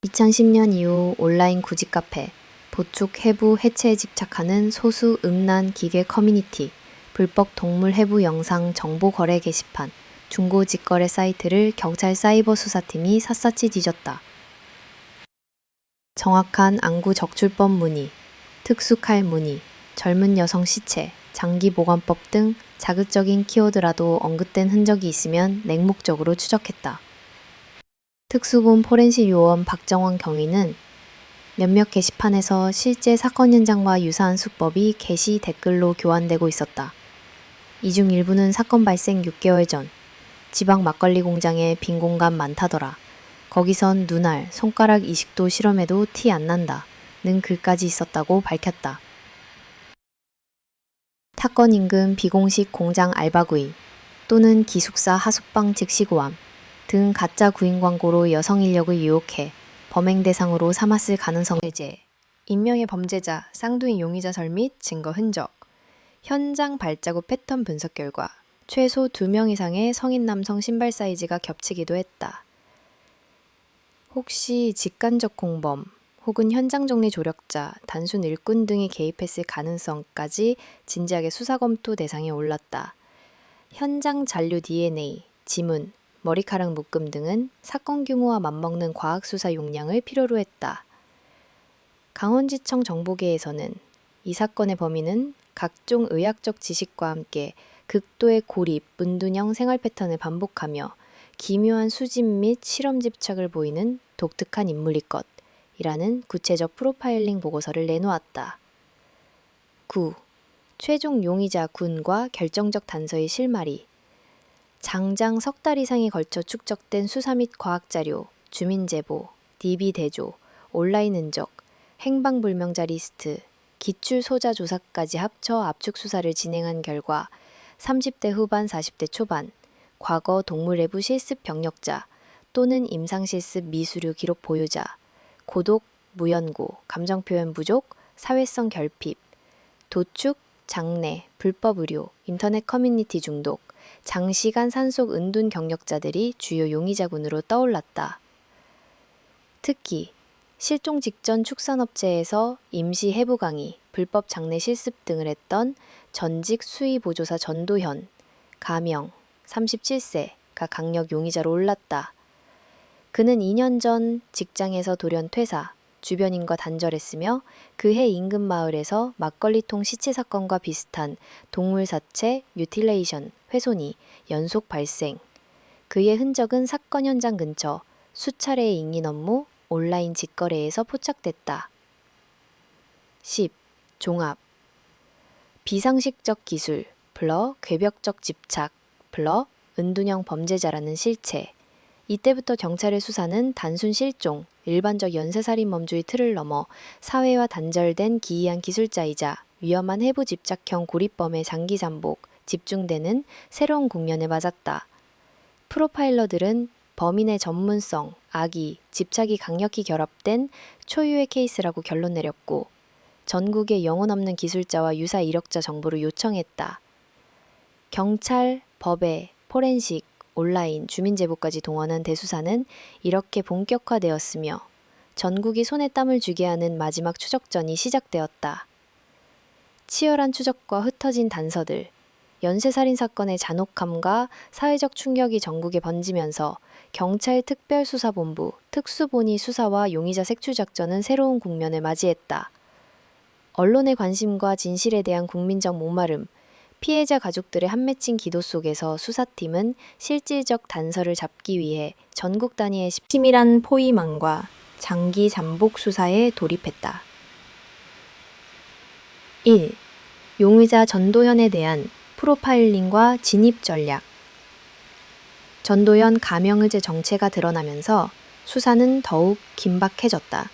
2010년 이후 온라인 구직 카페, 보축 해부 해체에 집착하는 소수 음란 기계 커뮤니티, 불법 동물 해부 영상 정보 거래 게시판, 중고 직거래 사이트를 경찰 사이버 수사팀이 샅샅이 뒤졌다. 정확한 안구 적출법 문의, 특수칼 문의, 젊은 여성 시체, 장기보관법 등 자극적인 키워드라도 언급된 흔적이 있으면 맹목적으로 추적했다. 특수본 포렌식 요원 박정원 경위는 몇몇 게시판에서 실제 사건 현장과 유사한 수법이 게시 댓글로 교환되고 있었다. 이 중 일부는 사건 발생 6개월 전 지방 막걸리 공장에 빈 공간 많다더라. 거기선 눈알, 손가락 이식도 실험해도 티 안 난다. 는 글까지 있었다고 밝혔다. 타건 인근 비공식 공장 알바구이 또는 기숙사 하숙방 즉시고함 등 가짜 구인 광고로 여성 인력을 유혹해 범행 대상으로 삼았을 가능성을 제재, 인명의 범죄자, 쌍둥이 용의자 설 및 증거 흔적, 현장 발자국 패턴 분석 결과 최소 2명 이상의 성인 남성 신발 사이즈가 겹치기도 했다. 혹시 직간접 공범 혹은 현장 정리 조력자, 단순 일꾼 등이 개입했을 가능성까지 진지하게 수사 검토 대상에 올랐다. 현장 잔류 DNA, 지문, 머리카락 묶음 등은 사건 규모와 맞먹는 과학 수사 용량을 필요로 했다. 강원지청 정보계에서는 이 사건의 범인은 각종 의학적 지식과 함께 극도의 고립, 문둔형 생활 패턴을 반복하며 기묘한 수집 및 실험 집착을 보이는 독특한 인물일 것이라는 구체적 프로파일링 보고서를 내놓았다. 9. 최종 용의자 군과 결정적 단서의 실마리. 장장 석 달 이상에 걸쳐 축적된 수사 및 과학자료, 주민제보, DB 대조, 온라인 흔적, 행방불명자 리스트, 기출 소자 조사까지 합쳐 압축 수사를 진행한 결과 30대 후반 40대 초반, 과거 동물외부 실습 병력자 또는 임상실습 미수료 기록 보유자, 고독, 무연고, 감정표현 부족, 사회성 결핍, 도축, 장례, 불법 의료, 인터넷 커뮤니티 중독, 장시간 산속 은둔 경력자들이 주요 용의자군으로 떠올랐다. 특히 실종 직전 축산업체에서 임시 해부 강의, 불법 장례 실습 등을 했던 전직 수의보조사 전도현, 가명, 37세가 강력 용의자로 올랐다. 그는 2년 전 직장에서 돌연 퇴사, 주변인과 단절했으며 그해 인근 마을에서 막걸리통 시체 사건과 비슷한 동물 사체, 뮤틸레이션, 훼손이 연속 발생. 그의 흔적은 사건 현장 근처, 수차례의 인인 업무, 온라인 직거래에서 포착됐다. 10. 종합. 비상식적 기술, 플러 궤벽적 집착, 플러 은둔형 범죄자라는 실체. 이때부터 경찰의 수사는 단순 실종, 일반적 연쇄살인 범주의 틀을 넘어 사회와 단절된 기이한 기술자이자 위험한 해부 집착형 고립범의 장기 잠복, 집중되는 새로운 국면에 맞았다. 프로파일러들은 범인의 전문성, 악의, 집착이 강력히 결합된 초유의 케이스라고 결론 내렸고 전국의 영혼 없는 기술자와 유사 이력자 정보를 요청했다. 경찰, 법외, 포렌식, 온라인, 주민제보까지 동원한 대수사는 이렇게 본격화되었으며 전국이 손에 땀을 쥐게 하는 마지막 추적전이 시작되었다. 치열한 추적과 흩어진 단서들, 연쇄살인 사건의 잔혹함과 사회적 충격이 전국에 번지면서 경찰 특별수사본부, 특수본이 수사와 용의자 색출 작전은 새로운 국면을 맞이했다. 언론의 관심과 진실에 대한 국민적 목마름, 피해자 가족들의 한맺힌 기도 속에서 수사팀은 실질적 단서를 잡기 위해 전국 단위의 치밀한 포위망과 장기 잠복 수사에 돌입했다. 1. 용의자 전도연에 대한 프로파일링과 진입 전략. 전도연 가명의제 정체가 드러나면서 수사는 더욱 긴박해졌다.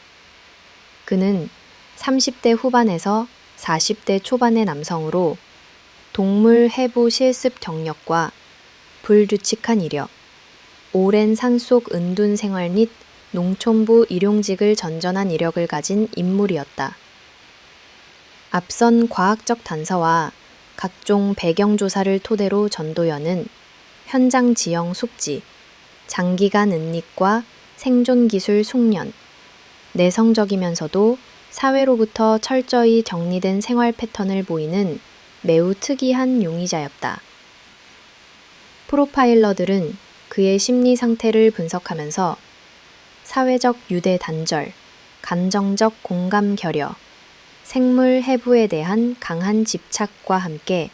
그는 30대 후반에서 40대 초반의 남성으로 동물 해부 실습 경력과 불규칙한 이력, 오랜 산속 은둔 생활 및 농촌부 일용직을 전전한 이력을 가진 인물이었다. 앞선 과학적 단서와 각종 배경 조사를 토대로 전도연은 현장 지형 숙지, 장기간 은닉과 생존 기술 숙련, 내성적이면서도 사회로부터 철저히 정리된 생활 패턴을 보이는 매우 특이한 용의자였다. 프로파일러들은 그의 심리 상태를 분석하면서 사회적 유대 단절, 감정적 공감 결여, 생물 해부에 대한 강한 집착과 함께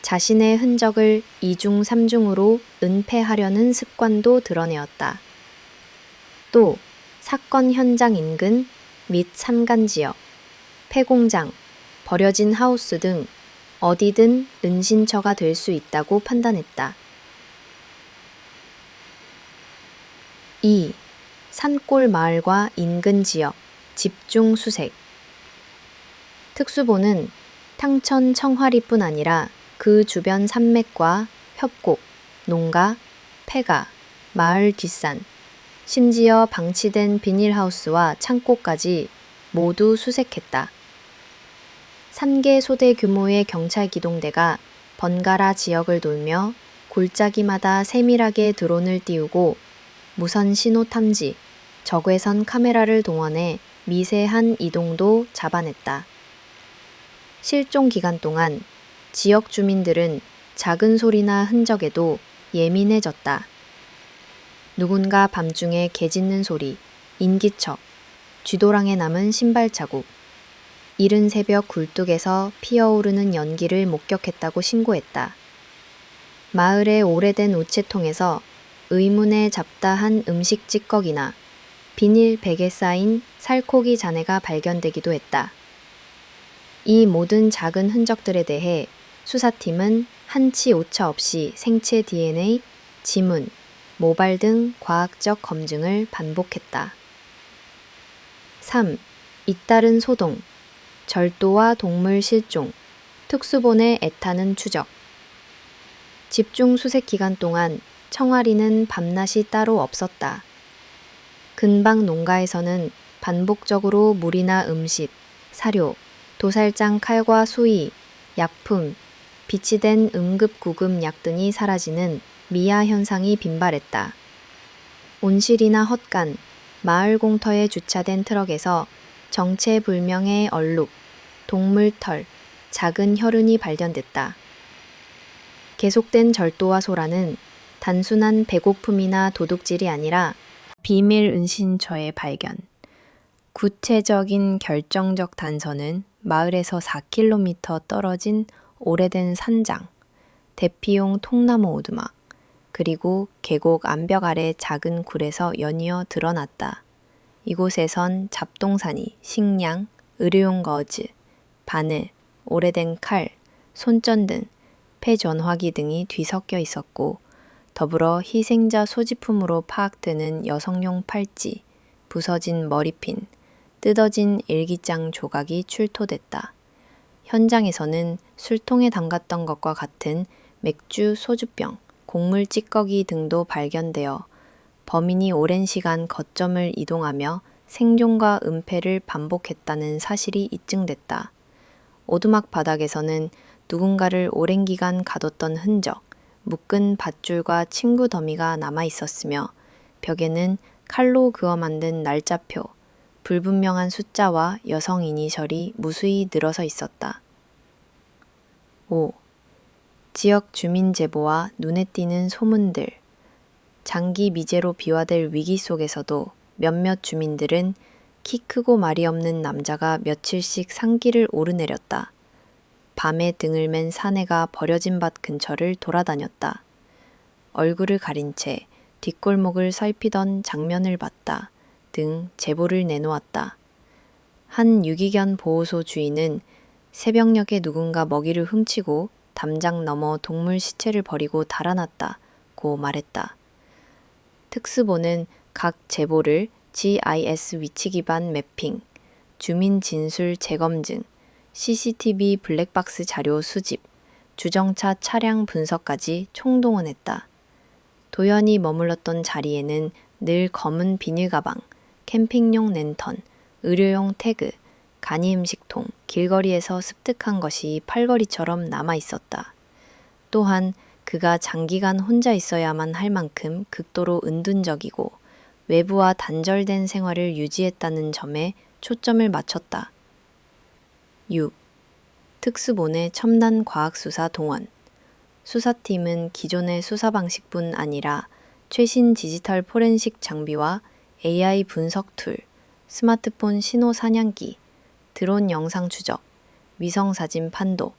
자신의 흔적을 이중 삼중으로 은폐하려는 습관도 드러내었다. 또 사건 현장 인근 및 산간지역, 폐공장, 버려진 하우스 등 어디든 은신처가 될 수 있다고 판단했다. 2. 산골 마을과 인근 지역, 집중 수색. 특수본은 탕천 청화리뿐 아니라 그 주변 산맥과 협곡, 농가, 폐가, 마을 뒷산, 심지어 방치된 비닐하우스와 창고까지 모두 수색했다. 3개 소대 규모의 경찰 기동대가 번갈아 지역을 돌며 골짜기마다 세밀하게 드론을 띄우고 무선 신호 탐지, 적외선 카메라를 동원해 미세한 이동도 잡아냈다. 실종 기간 동안 지역 주민들은 작은 소리나 흔적에도 예민해졌다. 누군가 밤중에 개 짖는 소리, 인기척, 쥐도랑에 남은 신발 자국, 이른 새벽 굴뚝에서 피어오르는 연기를 목격했다고 신고했다. 마을의 오래된 우체통에서 의문의 잡다한 음식 찌꺼기나 비닐 백에 쌓인 살코기 잔해가 발견되기도 했다. 이 모든 작은 흔적들에 대해 수사팀은 한치 오차 없이 생체 DNA, 지문, 모발 등 과학적 검증을 반복했다. 3. 잇따른 소동, 절도와 동물 실종, 특수본의 애타는 추적. 집중 수색 기간 동안 청아리는 밤낮이 따로 없었다. 근방 농가에서는 반복적으로 물이나 음식, 사료, 도살장 칼과 수의, 약품, 비치된 응급구급약 등이 사라지는 미아 현상이 빈발했다. 온실이나 헛간, 마을 공터에 주차된 트럭에서 정체불명의 얼룩, 동물 털, 작은 혈흔이 발견됐다. 계속된 절도와 소란은 단순한 배고픔이나 도둑질이 아니라 비밀 은신처의 발견. 구체적인 결정적 단서는 마을에서 4km 떨어진 오래된 산장, 대피용 통나무 오두막, 그리고 계곡 암벽 아래 작은 굴에서 연이어 드러났다. 이곳에선 잡동사니, 식량, 의료용 거즈, 바늘, 오래된 칼, 손전 등 폐전화기 등이 뒤섞여 있었고, 더불어 희생자 소지품으로 파악되는 여성용 팔찌, 부서진 머리핀, 뜯어진 일기장 조각이 출토됐다. 현장에서는 술통에 담갔던 것과 같은 맥주, 소주병, 곡물 찌꺼기 등도 발견되어 범인이 오랜 시간 거점을 이동하며 생존과 은폐를 반복했다는 사실이 입증됐다. 오두막 바닥에서는 누군가를 오랜 기간 가뒀던 흔적, 묶은 밧줄과 친구 더미가 남아 있었으며 벽에는 칼로 그어 만든 날짜표, 불분명한 숫자와 여성 이니셜이 무수히 늘어서 있었다. 5. 지역 주민 제보와 눈에 띄는 소문들. 장기 미제로 비화될 위기 속에서도 몇몇 주민들은 키 크고 말이 없는 남자가 며칠씩 산길을 오르내렸다. 밤에 등을 맨 사내가 버려진 밭 근처를 돌아다녔다. 얼굴을 가린 채 뒷골목을 살피던 장면을 봤다 등 제보를 내놓았다. 한 유기견 보호소 주인은 새벽녘에 누군가 먹이를 훔치고 담장 너머 동물 시체를 버리고 달아났다고 말했다. 특수보는 각 제보를 GIS 위치 기반 매핑, 주민 진술 재검증, CCTV 블랙박스 자료 수집, 주정차 차량 분석까지 총동원했다. 도연이 머물렀던 자리에는 늘 검은 비닐 가방, 캠핑용 랜턴, 의료용 태그, 간이 음식통, 길거리에서 습득한 것이 팔걸이처럼 남아 있었다. 또한 그가 장기간 혼자 있어야만 할 만큼 극도로 은둔적이고 외부와 단절된 생활을 유지했다는 점에 초점을 맞췄다. 6. 특수본의 첨단 과학수사 동원. 수사팀은 기존의 수사 방식뿐 아니라 최신 디지털 포렌식 장비와 AI 분석 툴, 스마트폰 신호 사냥기, 드론 영상 추적, 위성사진 판독,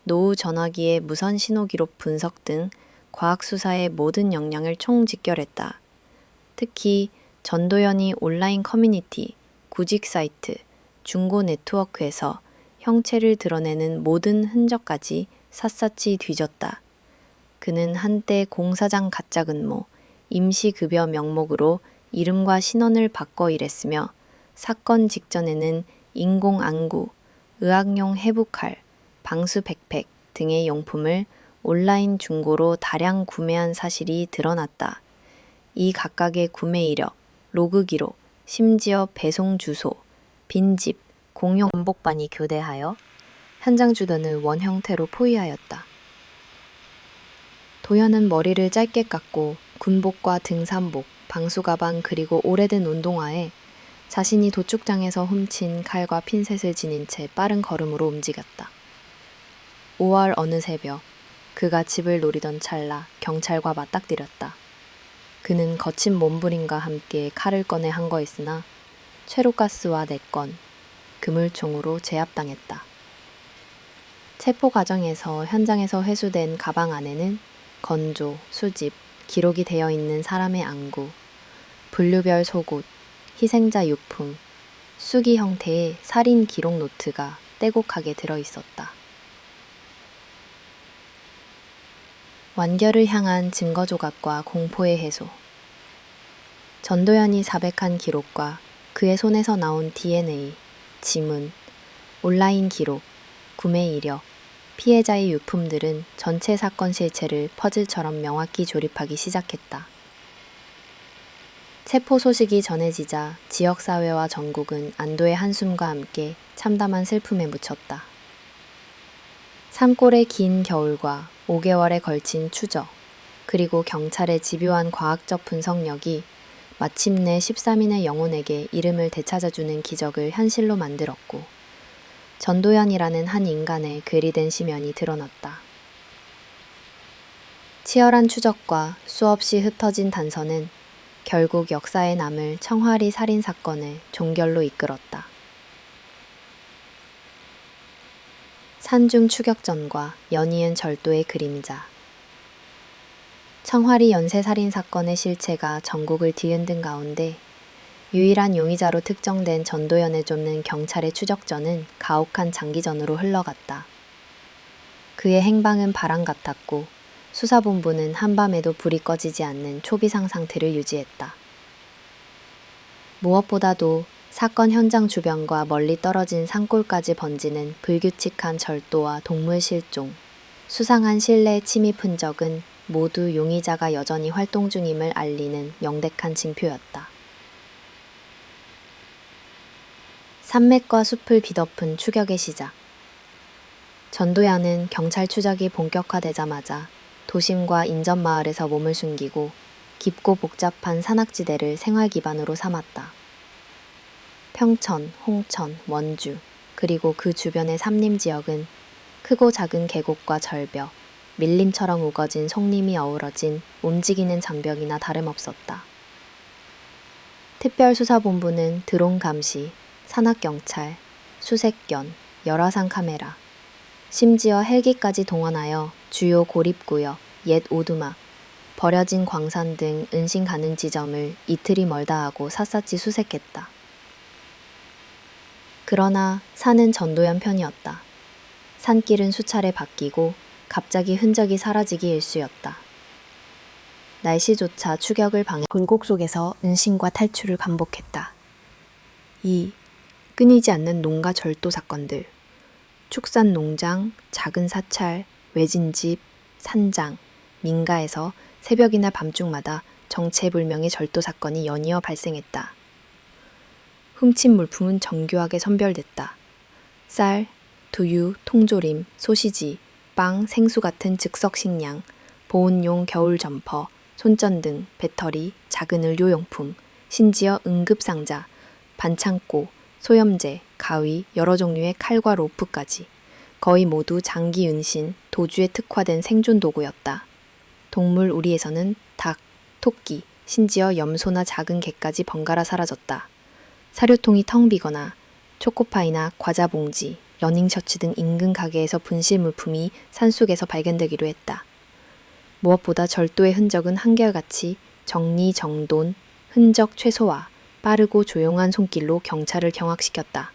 노후 전화기의 무선 신호 기록 분석 등 과학수사의 모든 역량을 총집결했다. 특히 전도연이 온라인 커뮤니티, 구직 사이트, 중고 네트워크에서 형체를 드러내는 모든 흔적까지 샅샅이 뒤졌다. 그는 한때 공사장 가짜 근무, 임시급여 명목으로 이름과 신원을 바꿔 일했으며 사건 직전에는 인공 안구, 의학용 해부칼, 방수 백팩 등의 용품을 온라인 중고로 다량 구매한 사실이 드러났다. 이 각각의 구매 이력, 로그 기록, 심지어 배송 주소, 빈집, 공용 원복반이 교대하여 현장 주변을 원 형태로 포위하였다. 도연은 머리를 짧게 깎고 군복과 등산복, 방수가방 그리고 오래된 운동화에 자신이 도축장에서 훔친 칼과 핀셋을 지닌 채 빠른 걸음으로 움직였다. 5월 어느 새벽, 그가 집을 노리던 찰나 경찰과 맞닥뜨렸다. 그는 거친 몸부림과 함께 칼을 꺼내 항거했으나 최루가스와 4건, 그물총으로 제압당했다. 체포 과정에서 현장에서 회수된 가방 안에는 건조, 수집, 기록이 되어 있는 사람의 안구, 분류별 속옷, 희생자 유품, 수기 형태의 살인 기록 노트가 떼곡하게 들어있었다. 완결을 향한 증거 조각과 공포의 해소. 전도연이 자백한 기록과 그의 손에서 나온 DNA, 지문, 온라인 기록, 구매 이력, 피해자의 유품들은 전체 사건 실체를 퍼즐처럼 명확히 조립하기 시작했다. 체포 소식이 전해지자 지역사회와 전국은 안도의 한숨과 함께 참담한 슬픔에 묻혔다. 산골의 긴 겨울과 5개월에 걸친 추적, 그리고 경찰의 집요한 과학적 분석력이 마침내 13인의 영혼에게 이름을 되찾아주는 기적을 현실로 만들었고, 전도연이라는 한 인간의 괴리된 시면이 드러났다. 치열한 추적과 수없이 흩어진 단서는 결국 역사에 남을 청화리 살인 사건을 종결로 이끌었다. 산중 추격전과 연이은 절도의 그림자. 청화리 연쇄 살인 사건의 실체가 전국을 뒤흔든 가운데 유일한 용의자로 특정된 전도연을 쫓는 경찰의 추적전은 가혹한 장기전으로 흘러갔다. 그의 행방은 바람 같았고 수사본부는 한밤에도 불이 꺼지지 않는 초비상 상태를 유지했다. 무엇보다도 사건 현장 주변과 멀리 떨어진 산골까지 번지는 불규칙한 절도와 동물 실종, 수상한 실내 침입 흔적은 모두 용의자가 여전히 활동 중임을 알리는 명백한 징표였다. 산맥과 숲을 뒤덮은 추격의 시작. 전도연은 경찰 추적이 본격화되자마자 도심과 인접마을에서 몸을 숨기고 깊고 복잡한 산악지대를 생활 기반으로 삼았다. 평천, 홍천, 원주, 그리고 그 주변의 삼림 지역은 크고 작은 계곡과 절벽, 밀림처럼 우거진 송림이 어우러진 움직이는 장벽이나 다름없었다. 특별수사본부는 드론 감시, 산악경찰, 수색견, 열화상 카메라, 심지어 헬기까지 동원하여 주요 고립구역, 옛 오두막, 버려진 광산 등 은신 가능 지점을 이틀이 멀다 하고 샅샅이 수색했다. 그러나 산은 전도연 편이었다. 산길은 수차례 바뀌고 갑자기 흔적이 사라지기 일쑤였다. 날씨조차 추격을 방해. 굴곡 속에서 은신과 탈출을 반복했다. 2. 끊이지 않는 농가 절도 사건들. 축산 농장, 작은 사찰, 외진집, 산장, 민가에서 새벽이나 밤중마다 정체불명의 절도 사건이 연이어 발생했다. 훔친 물품은 정교하게 선별됐다. 쌀, 두유, 통조림, 소시지, 빵, 생수 같은 즉석 식량, 보온용 겨울 점퍼, 손전등, 배터리, 작은 의료용품, 심지어 응급상자, 반창고, 소염제, 가위, 여러 종류의 칼과 로프까지 거의 모두 장기 은신, 도주에 특화된 생존 도구였다. 동물 우리에서는 닭, 토끼, 심지어 염소나 작은 개까지 번갈아 사라졌다. 사료통이 텅 비거나 초코파이나 과자 봉지, 러닝셔츠 등 인근 가게에서 분실 물품이 산속에서 발견되기로 했다. 무엇보다 절도의 흔적은 한결같이 정리정돈, 흔적 최소화, 빠르고 조용한 손길로 경찰을 경악시켰다.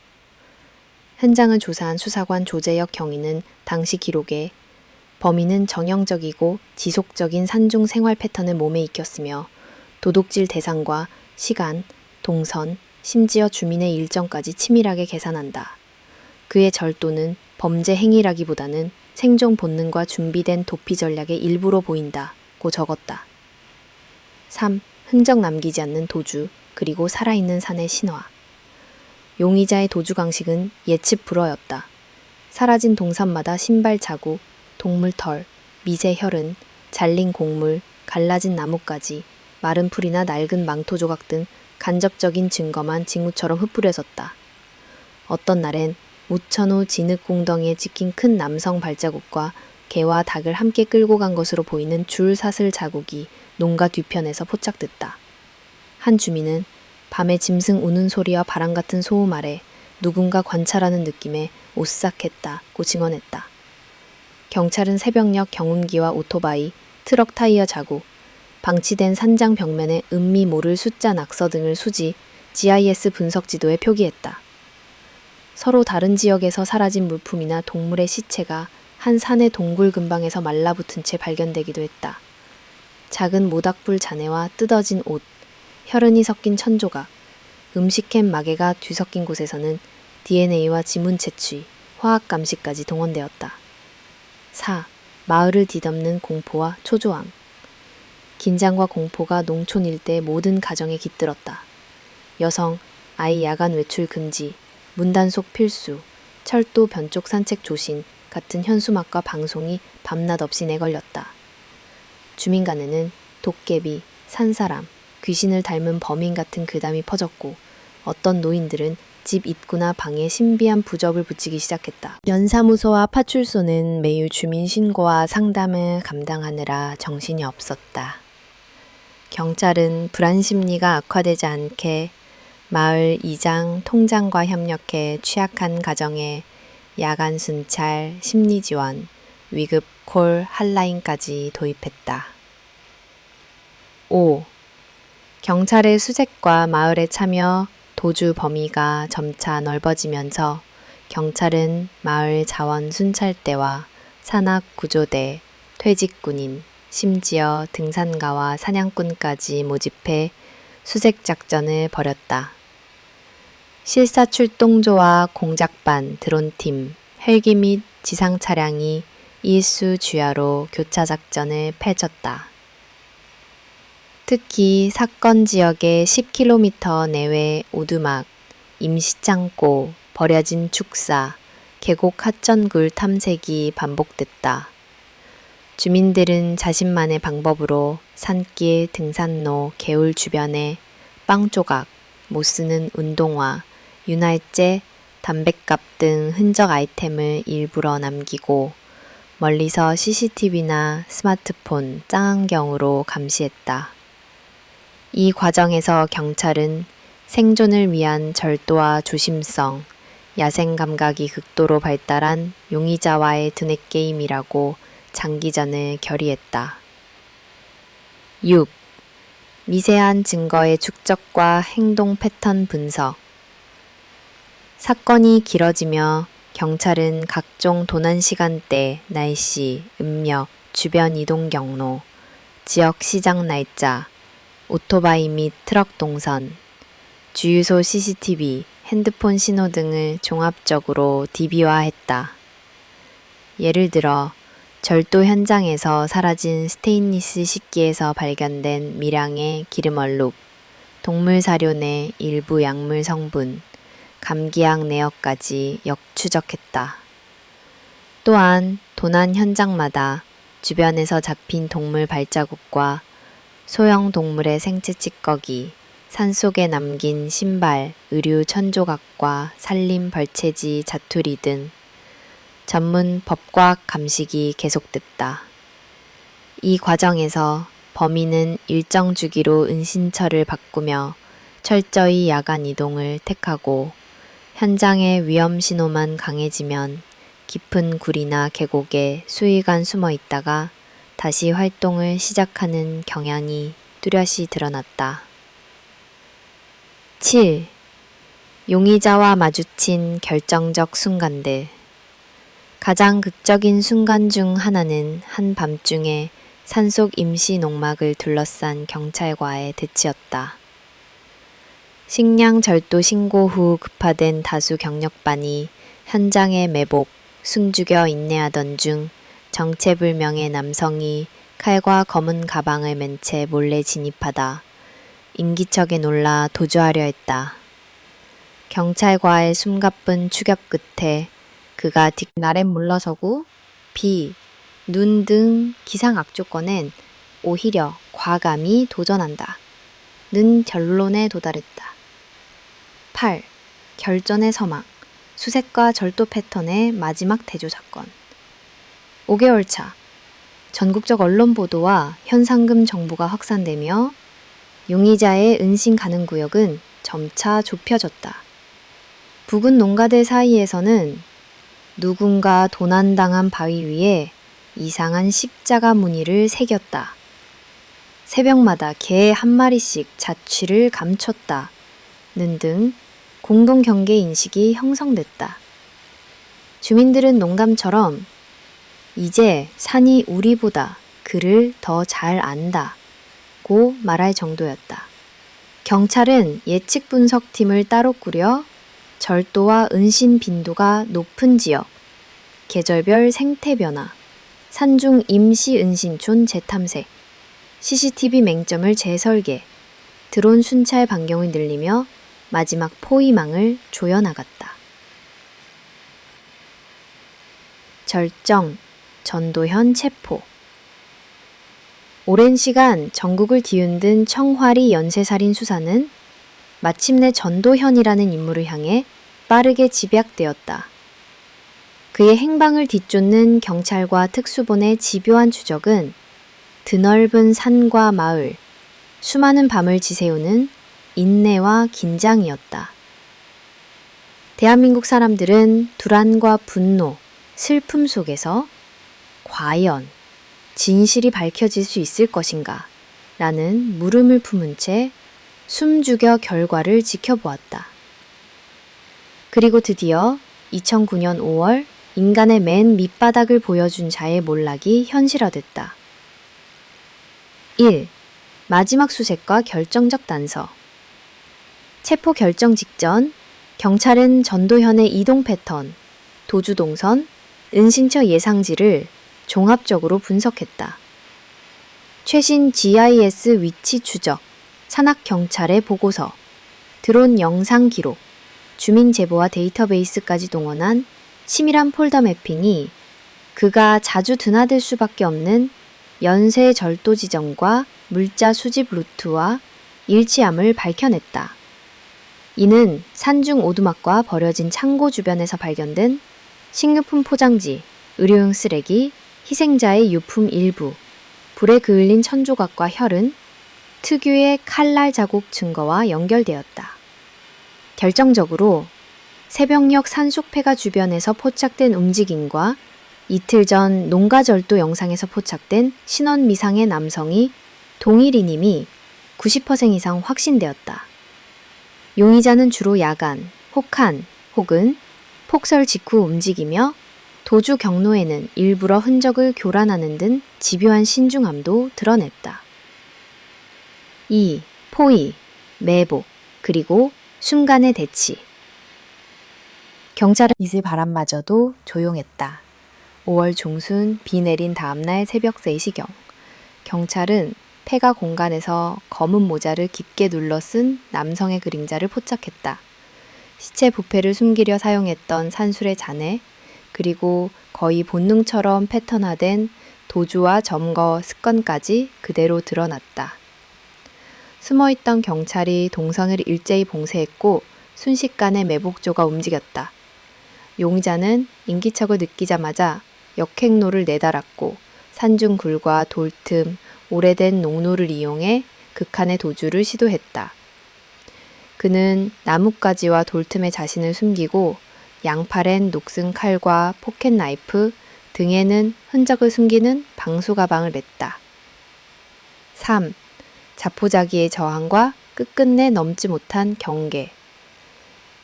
현장을 조사한 수사관 조재혁 경위는 당시 기록에 범인은 정형적이고 지속적인 산중 생활 패턴을 몸에 익혔으며 도둑질 대상과 시간, 동선, 심지어 주민의 일정까지 치밀하게 계산한다. 그의 절도는 범죄 행위라기보다는 생존 본능과 준비된 도피 전략의 일부로 보인다고 적었다. 3. 흔적 남기지 않는 도주, 그리고 살아있는 산의 신화. 용의자의 도주 방식은 예측 불허였다. 사라진 동산마다 신발 자국, 동물 털, 미세 혈흔, 잘린 곡물, 갈라진 나무까지 마른 풀이나 낡은 망토 조각 등 간접적인 증거만 징후처럼 흩뿌려졌다. 어떤 날엔 무천후 진흙공덩이에 찍힌 큰 남성 발자국과 개와 닭을 함께 끌고 간 것으로 보이는 줄 사슬 자국이 농가 뒤편에서 포착됐다. 한 주민은 밤에 짐승 우는 소리와 바람 같은 소음 아래 누군가 관찰하는 느낌에 오싹했다고 증언했다. 경찰은 새벽녘 경운기와 오토바이, 트럭 타이어 자국, 방치된 산장 벽면에 은미 모를 숫자 낙서 등을 수집, GIS 분석 지도에 표기했다. 서로 다른 지역에서 사라진 물품이나 동물의 시체가 한 산의 동굴 근방에서 말라붙은 채 발견되기도 했다. 작은 모닥불 잔해와 뜯어진 옷, 혈흔이 섞인 천조각, 음식캔 마개가 뒤섞인 곳에서는 DNA와 지문 채취, 화학 감시까지 동원되었다. 4. 마을을 뒤덮는 공포와 초조함. 긴장과 공포가 농촌 일대의 모든 가정에 깃들었다. 여성, 아이 야간 외출 금지, 문단속 필수, 철도 변쪽 산책 조심 같은 현수막과 방송이 밤낮 없이 내걸렸다. 주민 간에는 도깨비, 산사람, 귀신을 닮은 범인 같은 괴담이 퍼졌고 어떤 노인들은 집 입구나 방에 신비한 부적을 붙이기 시작했다. 연사무소와 파출소는 매일 주민 신고와 상담을 감당하느라 정신이 없었다. 경찰은 불안 심리가 악화되지 않게 마을 이장 통장과 협력해 취약한 가정에 야간 순찰, 심리 지원, 위급 콜 핫라인까지 도입했다. 5. 경찰의 수색과 마을에 참여 도주 범위가 점차 넓어지면서 경찰은 마을 자원 순찰대와 산악 구조대, 퇴직군인, 심지어 등산가와 사냥꾼까지 모집해 수색 작전을 벌였다. 실사 출동조와 공작반, 드론팀, 헬기 및 지상 차량이 일수 주야로 교차 작전을 펼쳤다. 특히 사건 지역의 10km 내외 오두막, 임시창고, 버려진 축사, 계곡 하천굴 탐색이 반복됐다. 주민들은 자신만의 방법으로 산길, 등산로, 개울 주변에 빵 조각, 못 쓰는 운동화, 윤활제, 담뱃갑 등 흔적 아이템을 일부러 남기고 멀리서 CCTV나 스마트폰, 쌍안경으로 감시했다. 이 과정에서 경찰은 생존을 위한 절도와 조심성, 야생 감각이 극도로 발달한 용의자와의 드넷 게임이라고 장기전을 결의했다. 6. 미세한 증거의 축적과 행동 패턴 분석. 사건이 길어지며 경찰은 각종 도난 시간대, 날씨, 음력, 주변 이동 경로, 지역 시장 날짜, 오토바이 및 트럭 동선, 주유소 CCTV, 핸드폰 신호 등을 종합적으로 DB화했다. 예를 들어 절도 현장에서 사라진 스테인리스 식기에서 발견된 미량의 기름 얼룩, 동물 사료 내 일부 약물 성분, 감기약 내역까지 역추적했다. 또한 도난 현장마다 주변에서 잡힌 동물 발자국과 소형 동물의 생체 찌꺼기, 산속에 남긴 신발, 의류 천조각과 산림 벌채지 자투리 등 전문 법과학 감식이 계속됐다. 이 과정에서 범인은 일정 주기로 은신처를 바꾸며 철저히 야간 이동을 택하고 현장의 위험 신호만 강해지면 깊은 굴이나 계곡에 수위간 숨어 있다가 다시 활동을 시작하는 경향이 뚜렷이 드러났다. 7. 용의자와 마주친 결정적 순간들. 가장 극적인 순간 중 하나는 한밤중에 산속 임시 농막을 둘러싼 경찰과의 대치였다. 식량 절도 신고 후 급파된 다수 경력반이 현장에 매복, 숨죽여 인내하던 중 정체불명의 남성이 칼과 검은 가방을 맨 채 몰래 진입하다 인기척에 놀라 도주하려 했다. 경찰과의 숨가쁜 추격 끝에 그가 날에 물러서고 비, 눈 등 기상 악조건엔 오히려 과감히 도전한다. 는 결론에 도달했다. 8. 결전의 서막, 수색과 절도 패턴의 마지막 대조 사건. 5개월 차, 전국적 언론 보도와 현상금 정보가 확산되며 용의자의 은신 가능 구역은 점차 좁혀졌다. 부근 농가들 사이에서는 누군가 도난당한 바위 위에 이상한 십자가 무늬를 새겼다. 새벽마다 개 한 마리씩 자취를 감췄다. 는 등 공동 경계 인식이 형성됐다. 주민들은 농담처럼 이제 산이 우리보다 그를 더 잘 안다 고 말할 정도였다. 경찰은 예측 분석팀을 따로 꾸려 절도와 은신 빈도가 높은 지역, 계절별 생태 변화, 산중 임시 은신촌 재탐색, CCTV 맹점을 재설계, 드론 순찰 반경을 늘리며 마지막 포위망을 조여나갔다. 절정, 전도현 체포. 오랜 시간 전국을 뒤흔든 청화리 연쇄살인 수사는 마침내 전도현이라는 인물을 향해 빠르게 집약되었다. 그의 행방을 뒤쫓는 경찰과 특수본의 집요한 추적은 드넓은 산과 마을,
수많은 밤을 지새우는 인내와 긴장이었다. 대한민국 사람들은 불안과 분노, 슬픔 속에서 과연 진실이 밝혀질 수 있을 것인가? 라는 물음을 품은 채 숨죽여 결과를 지켜보았다. 그리고 드디어 2009년 5월 인간의 맨 밑바닥을 보여준 자의 몰락이 현실화됐다. 1. 마지막 수색과 결정적 단서. 체포 결정 직전 경찰은 전도현의 이동 패턴, 도주 동선, 은신처 예상지를 종합적으로 분석했다. 최신 GIS 위치 추적, 산악경찰의 보고서, 드론 영상 기록, 주민 제보와 데이터베이스까지 동원한 치밀한 폴더 매핑이 그가 자주 드나들 수밖에 없는 연쇄 절도 지점과 물자 수집 루트와 일치함을 밝혀냈다. 이는 산중 오두막과 버려진 창고 주변에서 발견된 식료품 포장지, 의료용 쓰레기, 희생자의 유품 일부, 불에 그을린 천조각과 혈흔, 특유의 칼날 자국 증거와 연결되었다. 결정적으로 새벽녘 산속폐가 주변에서 포착된 움직임과 이틀 전 농가절도 영상에서 포착된 신원 미상의 남성이 동일인임이 90% 이상 확신되었다. 용의자는 주로 야간, 혹한 혹은 폭설 직후 움직이며 도주 경로에는 일부러 흔적을 교란하는 등 집요한 신중함도 드러냈다. 2. 포위, 매복, 그리고 순간의 대치. 경찰은 이슬 바람마저도 조용했다. 5월 중순 비 내린 다음날 새벽 3시경 경찰은 폐가 공간에서 검은 모자를 깊게 눌러 쓴 남성의 그림자를 포착했다. 시체 부패를 숨기려 사용했던 산술의 잔해, 그리고 거의 본능처럼 패턴화된 도주와 점거 습관까지 그대로 드러났다. 숨어있던 경찰이 동선을 일제히 봉쇄했고 순식간에 매복조가 움직였다. 용의자는 인기척을 느끼자마자 역행로를 내달았고 산중 굴과 돌틈, 오래된 농로를 이용해 극한의 도주를 시도했다. 그는 나뭇가지와 돌틈에 자신을 숨기고 양팔엔 녹슨 칼과 포켓 나이프, 등에는 흔적을 숨기는 방수 가방을 맸다. 3. 자포자기의 저항과 끝끝내 넘지 못한 경계.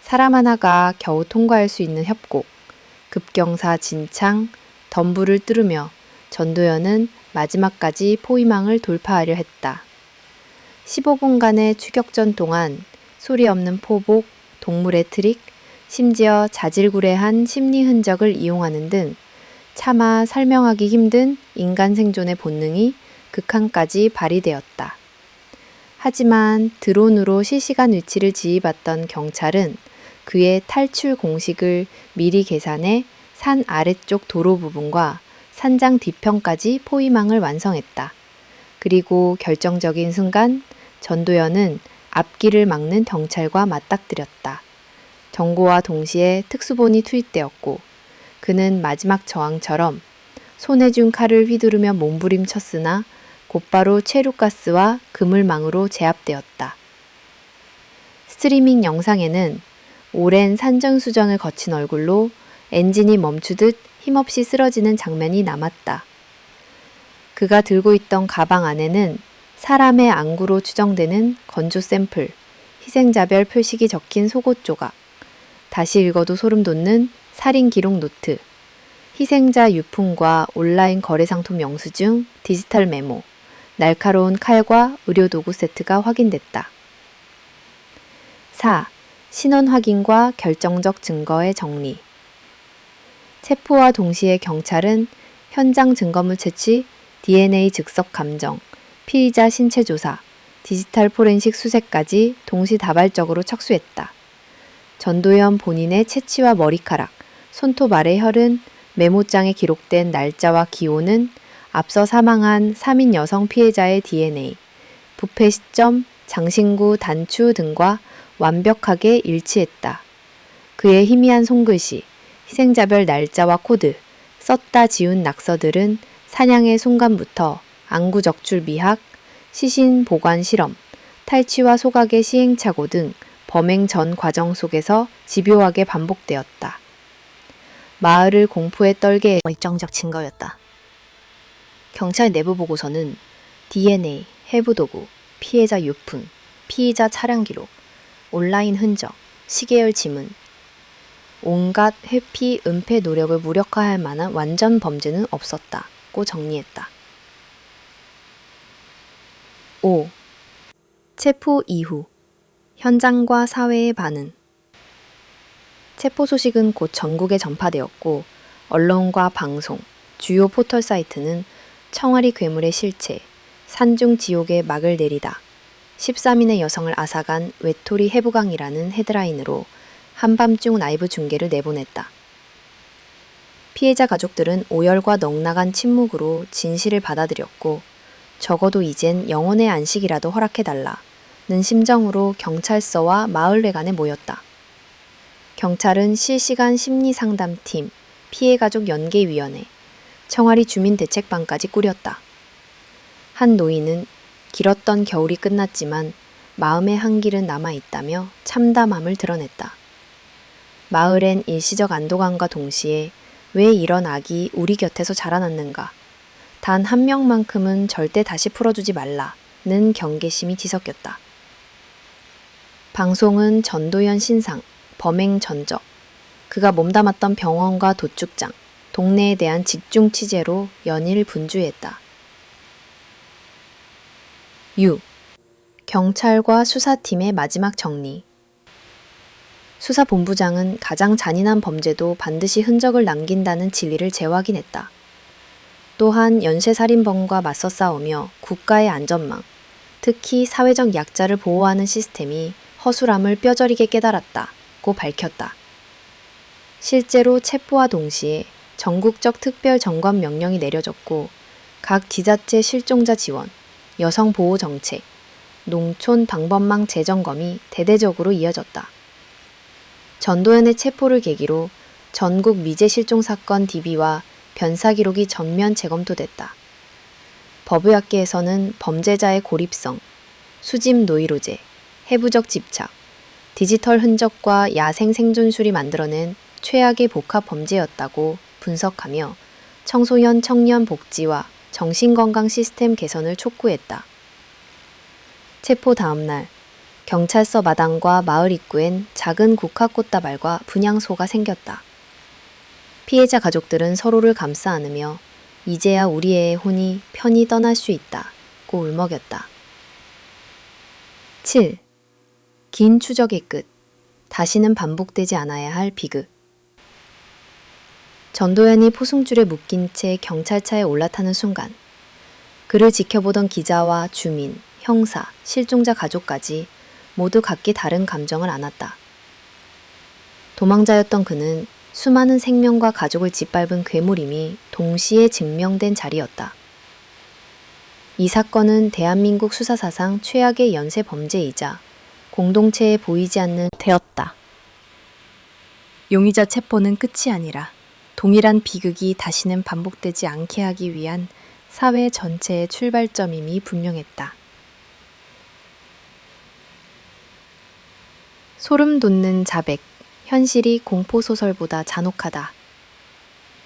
사람 하나가 겨우 통과할 수 있는 협곡, 급경사 진창, 덤불을 뚫으며 전도연은 마지막까지 포위망을 돌파하려 했다. 15분간의 추격전 동안 소리 없는 포복, 동물의 트릭, 심지어 자질구레한 심리 흔적을 이용하는 등 차마 설명하기 힘든 인간 생존의 본능이 극한까지 발휘되었다. 하지만 드론으로 실시간 위치를 지휘받던 경찰은 그의 탈출 공식을 미리 계산해 산 아래쪽 도로 부분과 산장 뒤편까지 포위망을 완성했다. 그리고 결정적인 순간 전도연은 앞길을 막는 경찰과 맞닥뜨렸다. 정고와 동시에 특수본이 투입되었고 그는 마지막 저항처럼 손에 쥔 칼을 휘두르며 몸부림쳤으나 곧바로 체류가스와 그물망으로 제압되었다. 스트리밍 영상에는 오랜 산전수전을 거친 얼굴로 엔진이 멈추듯 힘없이 쓰러지는 장면이 남았다. 그가 들고 있던 가방 안에는 사람의 안구로 추정되는 건조 샘플, 희생자별 표식이 적힌 속옷 조각, 다시 읽어도 소름 돋는 살인 기록 노트, 희생자 유품과 온라인 거래상품 영수증, 디지털 메모, 날카로운 칼과 의료도구 세트가 확인됐다. 4. 신원 확인과 결정적 증거의 정리. 체포와 동시에 경찰은 현장 증거물 채취, DNA 즉석 감정, 피의자 신체 조사, 디지털 포렌식 수색까지 동시다발적으로 착수했다. 전도연 본인의 채취와 머리카락, 손톱 아래 혈흔, 메모장에 기록된 날짜와 기호는 앞서 사망한 3인 여성 피해자의 DNA, 부패 시점, 장신구 단추 등과 완벽하게 일치했다. 그의 희미한 손글씨, 희생자별 날짜와 코드, 썼다 지운 낙서들은 사냥의 순간부터 안구 적출 미학,
시신 보관 실험, 탈취와 소각의 시행착오 등 범행 전 과정 속에서 집요하게 반복되었다. 마을을 공포에 떨게 해
결정적 증거였다.
경찰 내부 보고서는 DNA, 해부도구, 피해자 유품, 피의자 차량 기록, 온라인 흔적, 시계열 지문, 온갖 회피, 은폐 노력을 무력화할 만한 완전 범죄는 없었다고 정리했다. 5. 체포 이후 현장과 사회의 반응. 체포 소식은 곧 전국에 전파되었고 언론과 방송, 주요 포털 사이트는 청아리 괴물의 실체, 산중 지옥에 막을 내리다, 13인의 여성을 앗아간 외톨이 해부강이라는 헤드라인으로 한밤중 라이브 중계를 내보냈다. 피해자 가족들은 오열과 넉나간 침묵으로 진실을 받아들였고 적어도 이젠 영혼의 안식이라도 허락해달라는 심정으로 경찰서와 마을회관에 모였다. 경찰은 실시간 심리상담팀, 피해가족 연계위원회, 청아리 주민대책반까지 꾸렸다. 한 노인은 길었던 겨울이 끝났지만 마음의 한길은 남아있다며 참담함을 드러냈다. 마을엔 일시적 안도감과 동시에 왜 이런 악이 우리 곁에서 자라났는가, 단 한 명만큼은 절대 다시 풀어주지 말라는 경계심이 뒤섞였다. 방송은 전도연 신상, 범행 전적, 그가 몸담았던 병원과 도축장, 동네에 대한 집중 취재로 연일 분주했다. 6. 경찰과 수사팀의 마지막 정리. 수사본부장은 가장 잔인한 범죄도 반드시 흔적을 남긴다는 진리를 재확인했다. 또한 연쇄살인범과 맞서 싸우며 국가의 안전망, 특히 사회적 약자를 보호하는 시스템이 허술함을 뼈저리게 깨달았다고 밝혔다. 실제로 체포와 동시에 전국적 특별 점검 명령이 내려졌고 각 지자체 실종자 지원, 여성 보호 정책, 농촌 방범망 재점검이 대대적으로 이어졌다. 전도연의 체포를 계기로 전국 미제 실종 사건 DB와 변사 기록이 전면 재검토됐다. 법의학계에서는 범죄자의 고립성, 수집 노이로제, 해부적 집착, 디지털 흔적과 야생 생존술이 만들어낸 최악의 복합 범죄였다고 분석하며 청소년 청년 복지와 정신건강 시스템 개선을 촉구했다. 체포 다음 날 경찰서 마당과 마을 입구엔 작은 국화꽃다발과 분향소가 생겼다. 피해자 가족들은 서로를 감싸 안으며 이제야 우리 애의 혼이 편히 떠날 수 있다고 울먹였다. 7. 긴 추적의 끝. 다시는 반복되지 않아야 할 비극. 전도연이 포승줄에 묶인 채 경찰차에 올라타는 순간 그를 지켜보던 기자와 주민, 형사, 실종자 가족까지 모두 각기 다른 감정을 안았다. 도망자였던 그는 수많은 생명과 가족을 짓밟은 괴물임이 동시에 증명된 자리였다. 이 사건은 대한민국 수사사상 최악의 연쇄 범죄이자 공동체에 보이지 않는
되었다.
용의자 체포는 끝이 아니라 동일한 비극이 다시는 반복되지 않게 하기 위한 사회 전체의 출발점임이 분명했다. 소름 돋는 자백, 현실이 공포소설보다 잔혹하다.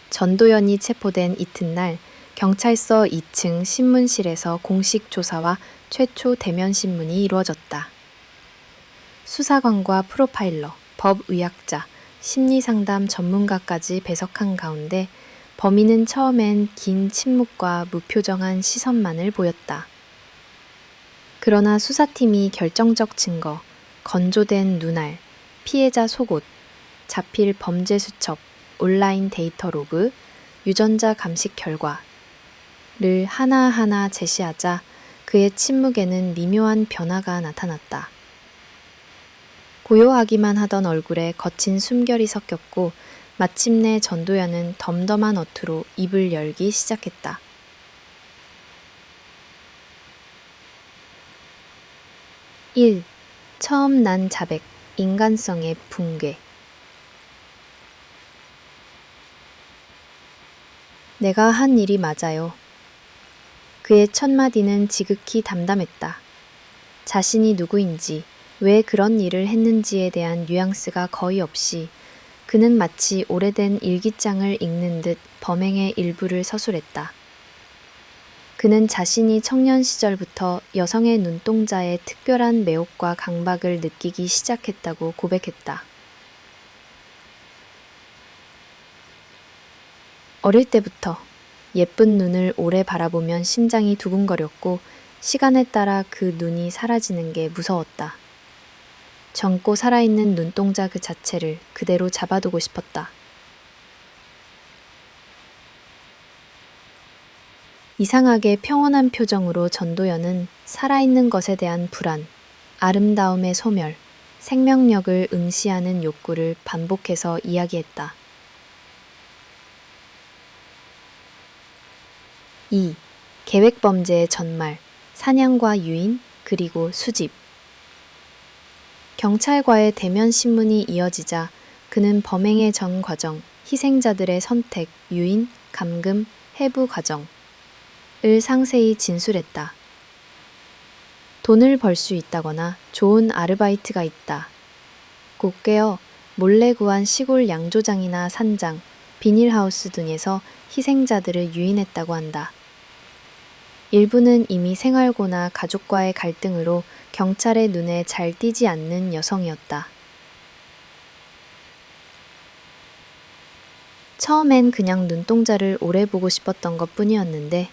전도연이 체포된 이튿날 경찰서 2층 신문실에서 공식 조사와 최초 대면 신문이 이루어졌다. 수사관과 프로파일러, 법의학자, 심리상담 전문가까지 배석한 가운데 범인은 처음엔 긴 침묵과 무표정한 시선만을 보였다. 그러나 수사팀이 결정적 증거, 건조된 눈알, 피해자 속옷, 자필 범죄 수첩, 온라인 데이터 로그, 유전자 감식 결과를 하나하나 제시하자 그의 침묵에는 미묘한 변화가 나타났다. 고요하기만 하던 얼굴에 거친 숨결이 섞였고 마침내 전도연은 덤덤한 어투로 입을 열기 시작했다. 1. 처음 난 자백, 인간성의 붕괴. 내가 한 일이 맞아요. 그의 첫 마디는 지극히 담담했다. 자신이 누구인지, 왜 그런 일을 했는지에 대한 뉘앙스가 거의 없이 그는 마치 오래된 일기장을 읽는 듯 범행의 일부를 서술했다. 그는 자신이 청년 시절부터 여성의 눈동자에 특별한 매혹과 강박을 느끼기 시작했다고 고백했다. 어릴 때부터 예쁜 눈을 오래 바라보면 심장이 두근거렸고 시간에 따라 그 눈이 사라지는 게 무서웠다. 젊고 살아있는 눈동자 그 자체를 그대로 잡아두고 싶었다. 이상하게 평온한 표정으로 전도연은 살아있는 것에 대한 불안, 아름다움의 소멸, 생명력을 응시하는 욕구를 반복해서 이야기했다. 2. 계획범죄의 전말, 사냥과 유인, 그리고 수집. 경찰과의 대면 신문이 이어지자 그는 범행의 전 과정, 희생자들의 선택, 유인, 감금, 해부 과정을 상세히 진술했다. 돈을 벌 수 있다거나 좋은 아르바이트가 있다. 곧 깨어 몰래 구한 시골 양조장이나 산장, 비닐하우스 등에서 희생자들을 유인했다고 한다. 일부는 이미 생활고나 가족과의 갈등으로 경찰의 눈에 잘 띄지 않는 여성이었다. 처음엔 그냥 눈동자를 오래 보고 싶었던 것 뿐이었는데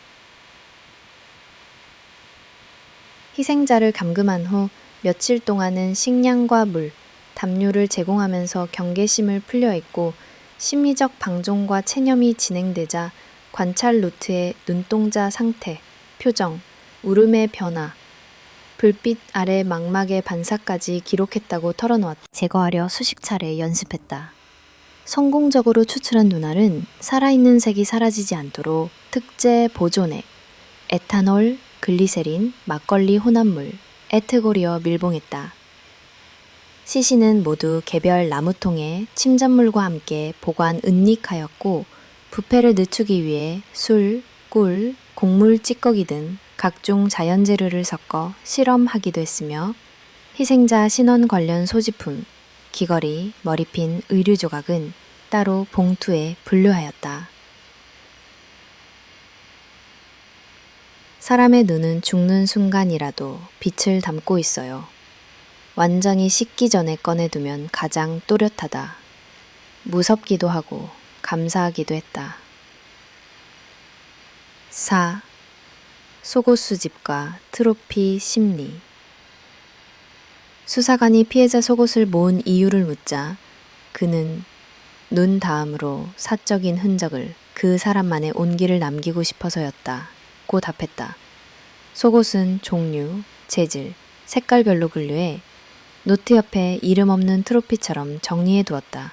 희생자를 감금한 후 며칠 동안은 식량과 물, 담요를 제공하면서 경계심을 풀려했고 심리적 방종과 체념이 진행되자 관찰 노트에 눈동자 상태, 표정, 울음의 변화, 불빛 아래 망막의 반사까지 기록했다고 털어놓았다. 제거하려 수십 차례 연습했다. 성공적으로 추출한 눈알은 살아있는 색이 사라지지 않도록 특제 보존액, 에탄올, 글리세린, 막걸리 혼합물, 에트고리어 밀봉했다. 시신은 모두 개별 나무통에 침전물과 함께 보관 은닉하였고 부패를 늦추기 위해 술, 꿀, 곡물 찌꺼기 등 각종 자연재료를 섞어 실험하기도 했으며 희생자 신원 관련 소지품, 귀걸이, 머리핀, 의류 조각은 따로 봉투에 분류하였다. 사람의 눈은 죽는 순간이라도 빛을 담고 있어요. 완전히 식기 전에 꺼내두면 가장 또렷하다. 무섭기도 하고 감사하기도 했다. 4. 속옷 수집과 트로피 심리. 수사관이 피해자 속옷을 모은 이유를 묻자 그는 눈 다음으로 사적인 흔적을 그 사람만의 온기를 남기고 싶어서였다. 고 답했다. 속옷은 종류, 재질, 색깔별로 분류해 노트 옆에 이름 없는 트로피처럼 정리해 두었다.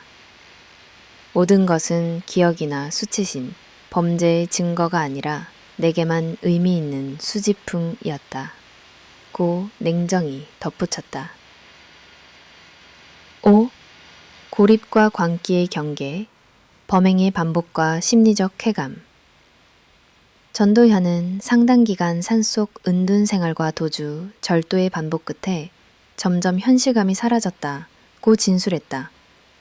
모든 것은 기억이나 수치심, 범죄의 증거가 아니라 내게만 의미 있는 수집품이었다. 고 냉정히 덧붙였다. 5. 고립과 광기의 경계, 범행의 반복과 심리적 쾌감. 전도현은 상당 기간 산속 은둔 생활과 도주, 절도의 반복 끝에 점점 현실감이 사라졌다. 고 진술했다.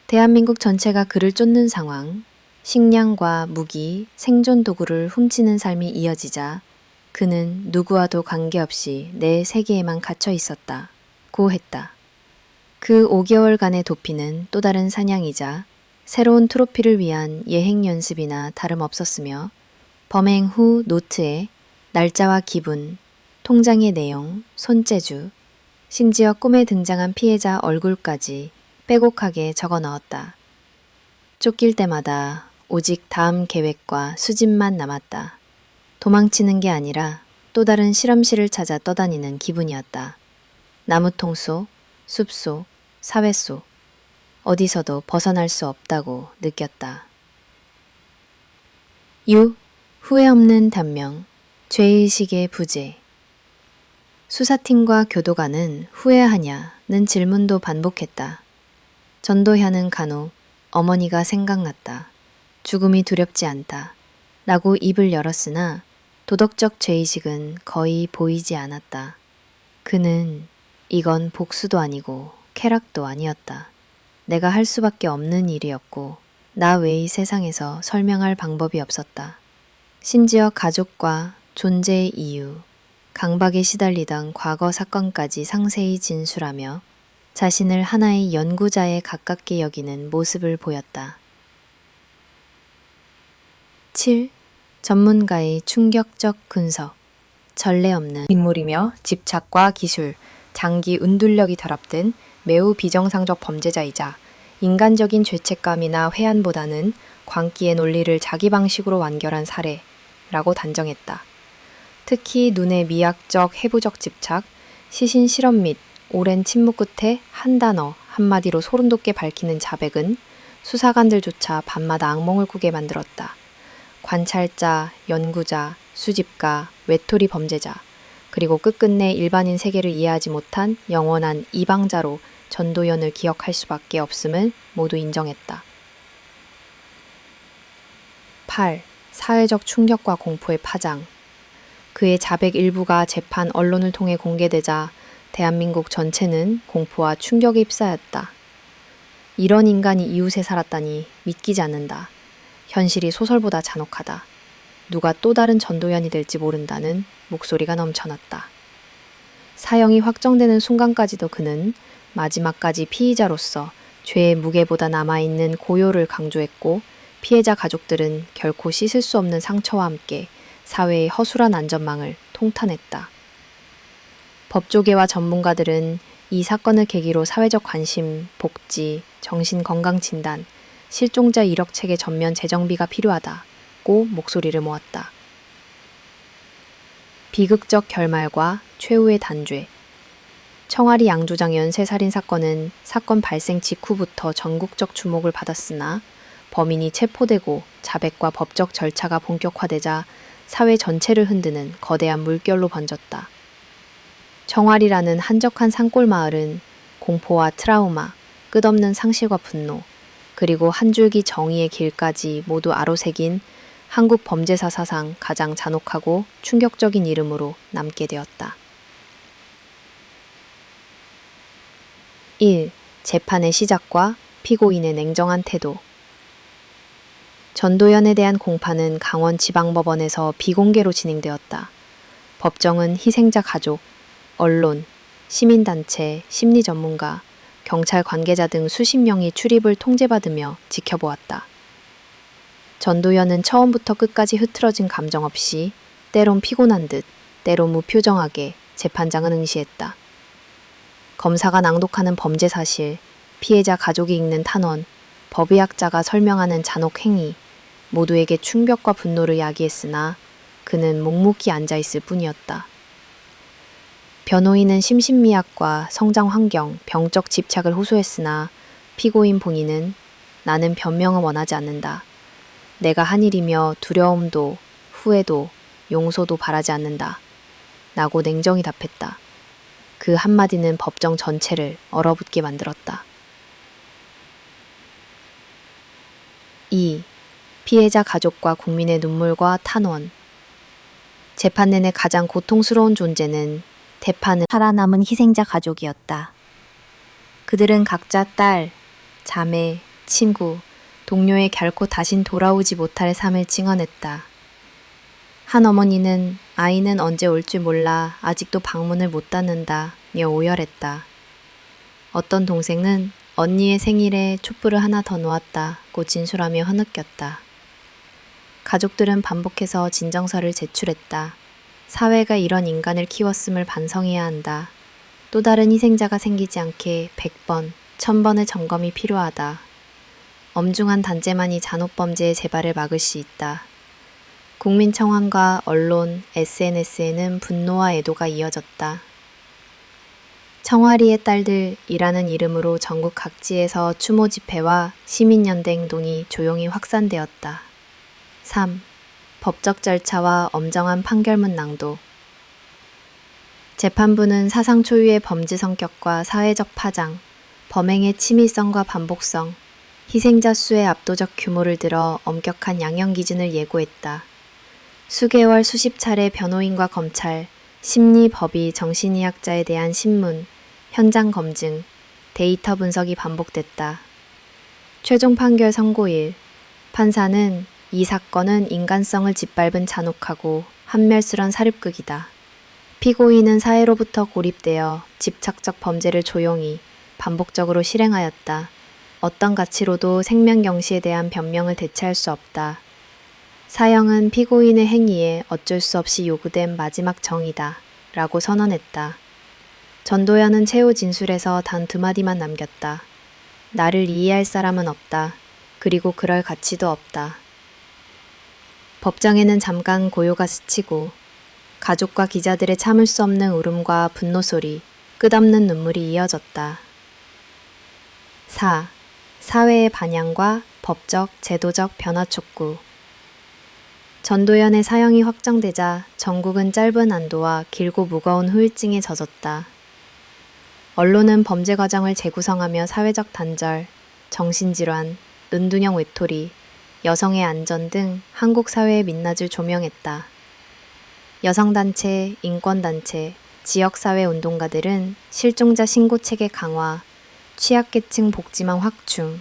대한민국 전체가 그를 쫓는 상황, 식량과 무기, 생존 도구를 훔치는 삶이 이어지자 그는 누구와도 관계없이 내 세계에만 갇혀 있었다. 고 했다. 그 5개월간의 도피는 또 다른 사냥이자 새로운 트로피를 위한 예행 연습이나 다름없었으며 범행 후 노트에 날짜와 기분, 통장의 내용, 손재주, 심지어 꿈에 등장한 피해자 얼굴까지 빼곡하게 적어 넣었다. 쫓길 때마다 오직 다음 계획과 수집만 남았다. 도망치는 게 아니라 또 다른 실험실을 찾아 떠다니는 기분이었다. 나무통 속, 숲속, 사회 속, 어디서도 벗어날 수 없다고 느꼈다. 6. 후회 없는 단명, 죄의식의 부재. 수사팀과 교도관은 후회하냐는 질문도 반복했다. 전도현은 간혹 어머니가 생각났다. 죽음이 두렵지 않다. 라고 입을 열었으나 도덕적 죄의식은 거의 보이지 않았다. 그는 이건 복수도 아니고 쾌락도 아니었다. 내가 할 수밖에 없는 일이었고 나 외의 세상에서 설명할 방법이 없었다. 심지어 가족과 존재의 이유, 강박에 시달리던 과거 사건까지 상세히 진술하며 자신을 하나의 연구자에 가깝게 여기는 모습을 보였다. 7. 전문가의 충격적 분석. 전례 없는 인물이며 집착과 기술, 장기 운둔력이 결합된 매우 비정상적 범죄자이자 인간적인 죄책감이나 회한보다는 광기의 논리를 자기 방식으로 완결한 사례라고 단정했다. 특히 눈의 미학적, 해부적 집착, 시신 실험 및 오랜 침묵 끝에 한 단어, 한마디로 소름 돋게 밝히는 자백은 수사관들조차 밤마다 악몽을 꾸게 만들었다. 관찰자, 연구자, 수집가, 외톨이 범죄자, 그리고 끝끝내 일반인 세계를 이해하지 못한 영원한 이방자로 전도연을 기억할 수밖에 없음을 모두 인정했다. 8. 사회적 충격과 공포의 파장. 그의 자백 일부가 재판 언론을 통해 공개되자 대한민국 전체는 공포와 충격에 휩싸였다. 이런 인간이 이웃에 살았다니 믿기지 않는다. 현실이 소설보다 잔혹하다. 누가 또 다른 전도연이 될지 모른다는 목소리가 넘쳐났다. 사형이 확정되는 순간까지도 그는 마지막까지 피의자로서 죄의 무게보다 남아있는 고요를 강조했고 피해자 가족들은 결코 씻을 수 없는 상처와 함께 사회의 허술한 안전망을 통탄했다. 법조계와 전문가들은 이 사건을 계기로 사회적 관심, 복지, 정신건강진단, 실종자 이력 체계 전면 재정비가 필요하다고 목소리를 모았다. 비극적 결말과 최후의 단죄. 청와리 양조장 연쇄살인 사건은 사건 발생 직후부터 전국적 주목을 받았으나 범인이 체포되고 자백과 법적 절차가 본격화되자 사회 전체를 흔드는 거대한 물결로 번졌다. 청와리라는 한적한 산골 마을은 공포와 트라우마, 끝없는 상실과 분노, 그리고 한 줄기 정의의 길까지 모두 아로새긴 한국 범죄사 사상 가장 잔혹하고 충격적인 이름으로 남게 되었다. 1. 재판의 시작과 피고인의 냉정한 태도. 전도연에 대한 공판은 강원지방법원에서 비공개로 진행되었다. 법정은 희생자 가족, 언론, 시민단체, 심리전문가, 경찰 관계자 등 수십 명이 출입을 통제받으며 지켜보았다. 전도연은 처음부터 끝까지 흐트러진 감정 없이 때론 피곤한 듯, 때론 무표정하게 재판장은 응시했다. 검사가 낭독하는 범죄 사실, 피해자 가족이 읽는 탄원, 법의학자가 설명하는 잔혹 행위, 모두에게 충격과 분노를 야기했으나 그는 묵묵히 앉아있을 뿐이었다. 변호인은 심신미약과 성장 환경, 병적 집착을 호소했으나 피고인 본인은 나는 변명을 원하지 않는다. 내가 한 일이며 두려움도 후회도 용서도 바라지 않는다. 라고 냉정히 답했다. 그 한마디는 법정 전체를 얼어붙게 만들었다. 2. 피해자 가족과 국민의 눈물과 탄원. 재판 내내 가장 고통스러운 존재는 대파는 살아남은 희생자 가족이었다. 그들은 각자 딸, 자매, 친구, 동료의 결코 다신 돌아오지 못할 삶을 증언했다. 한 어머니는 아이는 언제 올 줄 몰라 아직도 방문을 못 닫는다며 오열했다. 어떤 동생은 언니의 생일에 촛불을 하나 더 놓았다고 진술하며 흐느꼈다. 가족들은 반복해서 진정서를 제출했다. 사회가 이런 인간을 키웠음을 반성해야 한다. 또 다른 희생자가 생기지 않게 100번, 1000번의 점검이 필요하다. 엄중한 단죄만이 잔혹범죄의 재발을 막을 수 있다. 국민청원과 언론, SNS에는 분노와 애도가 이어졌다. 청와리의 딸들이라는 이름으로 전국 각지에서 추모 집회와 시민연대 행동이 조용히 확산되었다. 3. 법적 절차와 엄정한 판결문 낭독. 재판부는 사상 초유의 범죄 성격과 사회적 파장, 범행의 치밀성과 반복성, 희생자 수의 압도적 규모를 들어 엄격한 양형 기준을 예고했다. 수개월 수십 차례 변호인과 검찰, 심리, 법의, 정신의학자에 대한 신문, 현장 검증, 데이터 분석이 반복됐다. 최종 판결 선고일, 판사는 이 사건은 인간성을 짓밟은 잔혹하고 한멸스런 사립극이다. 피고인은 사회로부터 고립되어 집착적 범죄를 조용히 반복적으로 실행하였다. 어떤 가치로도 생명경시에 대한 변명을 대체할 수 없다. 사형은 피고인의 행위에 어쩔 수 없이 요구된 마지막 정의다. 라고 선언했다. 전도연은 최후 진술에서 단 2마디만 남겼다. 나를 이해할 사람은 없다. 그리고 그럴 가치도 없다. 법정에는 잠깐 고요가 스치고 가족과 기자들의 참을 수 없는 울음과 분노 소리, 끝없는 눈물이 이어졌다. 4. 사회의 반향과 법적, 제도적 변화 촉구. 전도연의 사형이 확정되자 전국은 짧은 안도와 길고 무거운 후유증에 젖었다. 언론은 범죄 과정을 재구성하며 사회적 단절, 정신질환, 은둔형 외톨이, 여성의 안전 등 한국 사회의 민낯을 조명했다. 여성단체, 인권단체, 지역사회 운동가들은 실종자 신고체계 강화, 취약계층 복지망 확충,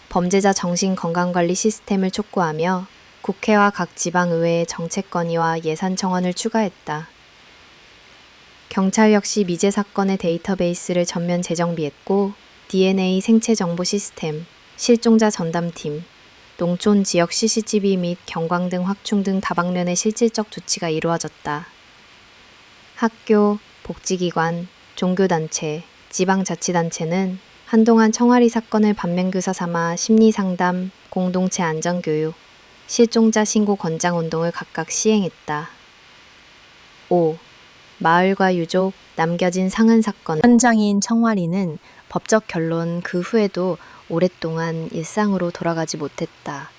범죄자 정신건강관리 시스템을 촉구하며 국회와 각 지방의회의 정책 건의와 예산 청원을 추가했다. 경찰 역시 미제 사건의 데이터베이스를 전면 재정비했고 DNA 생체 정보 시스템, 실종자 전담팀, 농촌 지역 CCTV 및 경광등 확충 등 다방면의 실질적 조치가 이루어졌다. 학교, 복지기관, 종교단체, 지방자치단체는 한동안 청와리 사건을 반면교사 삼아 심리상담, 공동체 안전교육, 실종자 신고 권장 운동을 각각 시행했다. 5. 마을과 유족, 남겨진 상흔 사건. 현장인 청와리는 법적 결론 그 후에도 오랫동안 일상으로 돌아가지 못했다.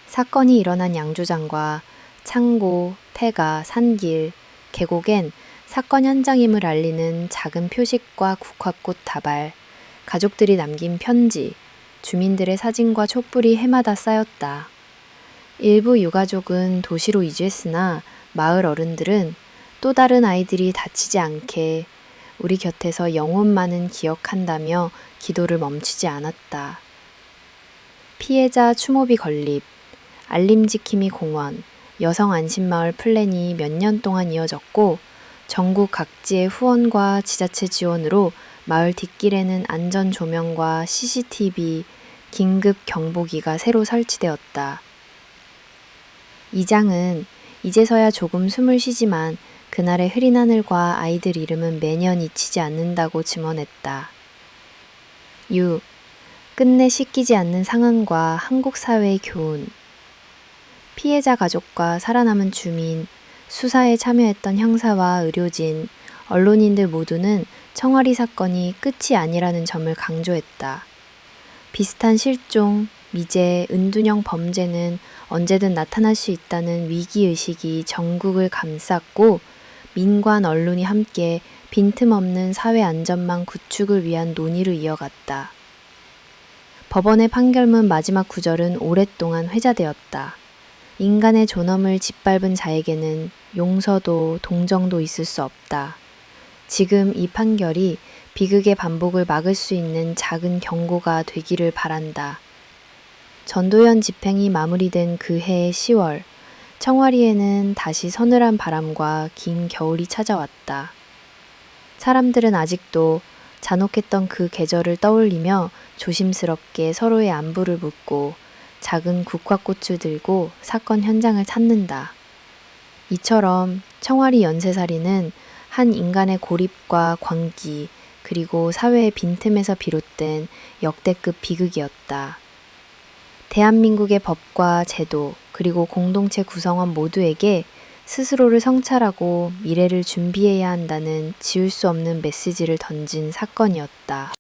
사건이 일어난 양조장과 창고, 폐가, 산길, 계곡엔 사건 현장임을 알리는 작은 표식과 국화꽃 다발, 가족들이 남긴 편지, 주민들의 사진과 촛불이 해마다 쌓였다. 일부 유가족은 도시로 이주했으나 마을 어른들은 또 다른 아이들이 다치지 않게 우리 곁에서 영혼만은 기억한다며 기도를 멈추지 않았다. 피해자 추모비 건립, 알림지킴이 공원, 여성 안심마을 플랜이 몇 년 동안 이어졌고 전국 각지의 후원과 지자체 지원으로 마을 뒷길에는 안전 조명과 CCTV, 긴급 경보기가 새로 설치되었다. 이장은 이제서야 조금 숨을 쉬지만 그날의 흐린 하늘과 아이들 이름은 매년 잊히지 않는다고 증언했다. 6. 끝내 씻기지 않는 상흔과 한국 사회의 교훈. 피해자 가족과 살아남은 주민, 수사에 참여했던 형사와 의료진, 언론인들 모두는 청와리 사건이 끝이 아니라는 점을 강조했다. 비슷한 실종, 미제, 은둔형 범죄는 언제든 나타날 수 있다는 위기의식이 전국을 감쌌고 민관 언론이 함께 빈틈없는 사회 안전망 구축을 위한 논의를 이어갔다. 법원의 판결문 마지막 구절은 오랫동안 회자되었다. 인간의 존엄을 짓밟은 자에게는 용서도 동정도 있을 수 없다. 지금 이 판결이 비극의 반복을 막을 수 있는 작은 경고가 되기를 바란다. 전도연 집행이 마무리된 그 해의 10월, 청와리에는 다시 서늘한 바람과 긴 겨울이 찾아왔다. 사람들은 아직도 잔혹했던 그 계절을 떠올리며 조심스럽게 서로의 안부를 묻고 작은 국화꽃을 들고 사건 현장을 찾는다. 이처럼 청와리 연쇄살인은 한 인간의 고립과 광기, 그리고 사회의 빈틈에서 비롯된 역대급 비극이었다. 대한민국의 법과 제도, 그리고 공동체 구성원 모두에게 스스로를 성찰하고 미래를 준비해야 한다는 지울 수 없는 메시지를 던진 사건이었다.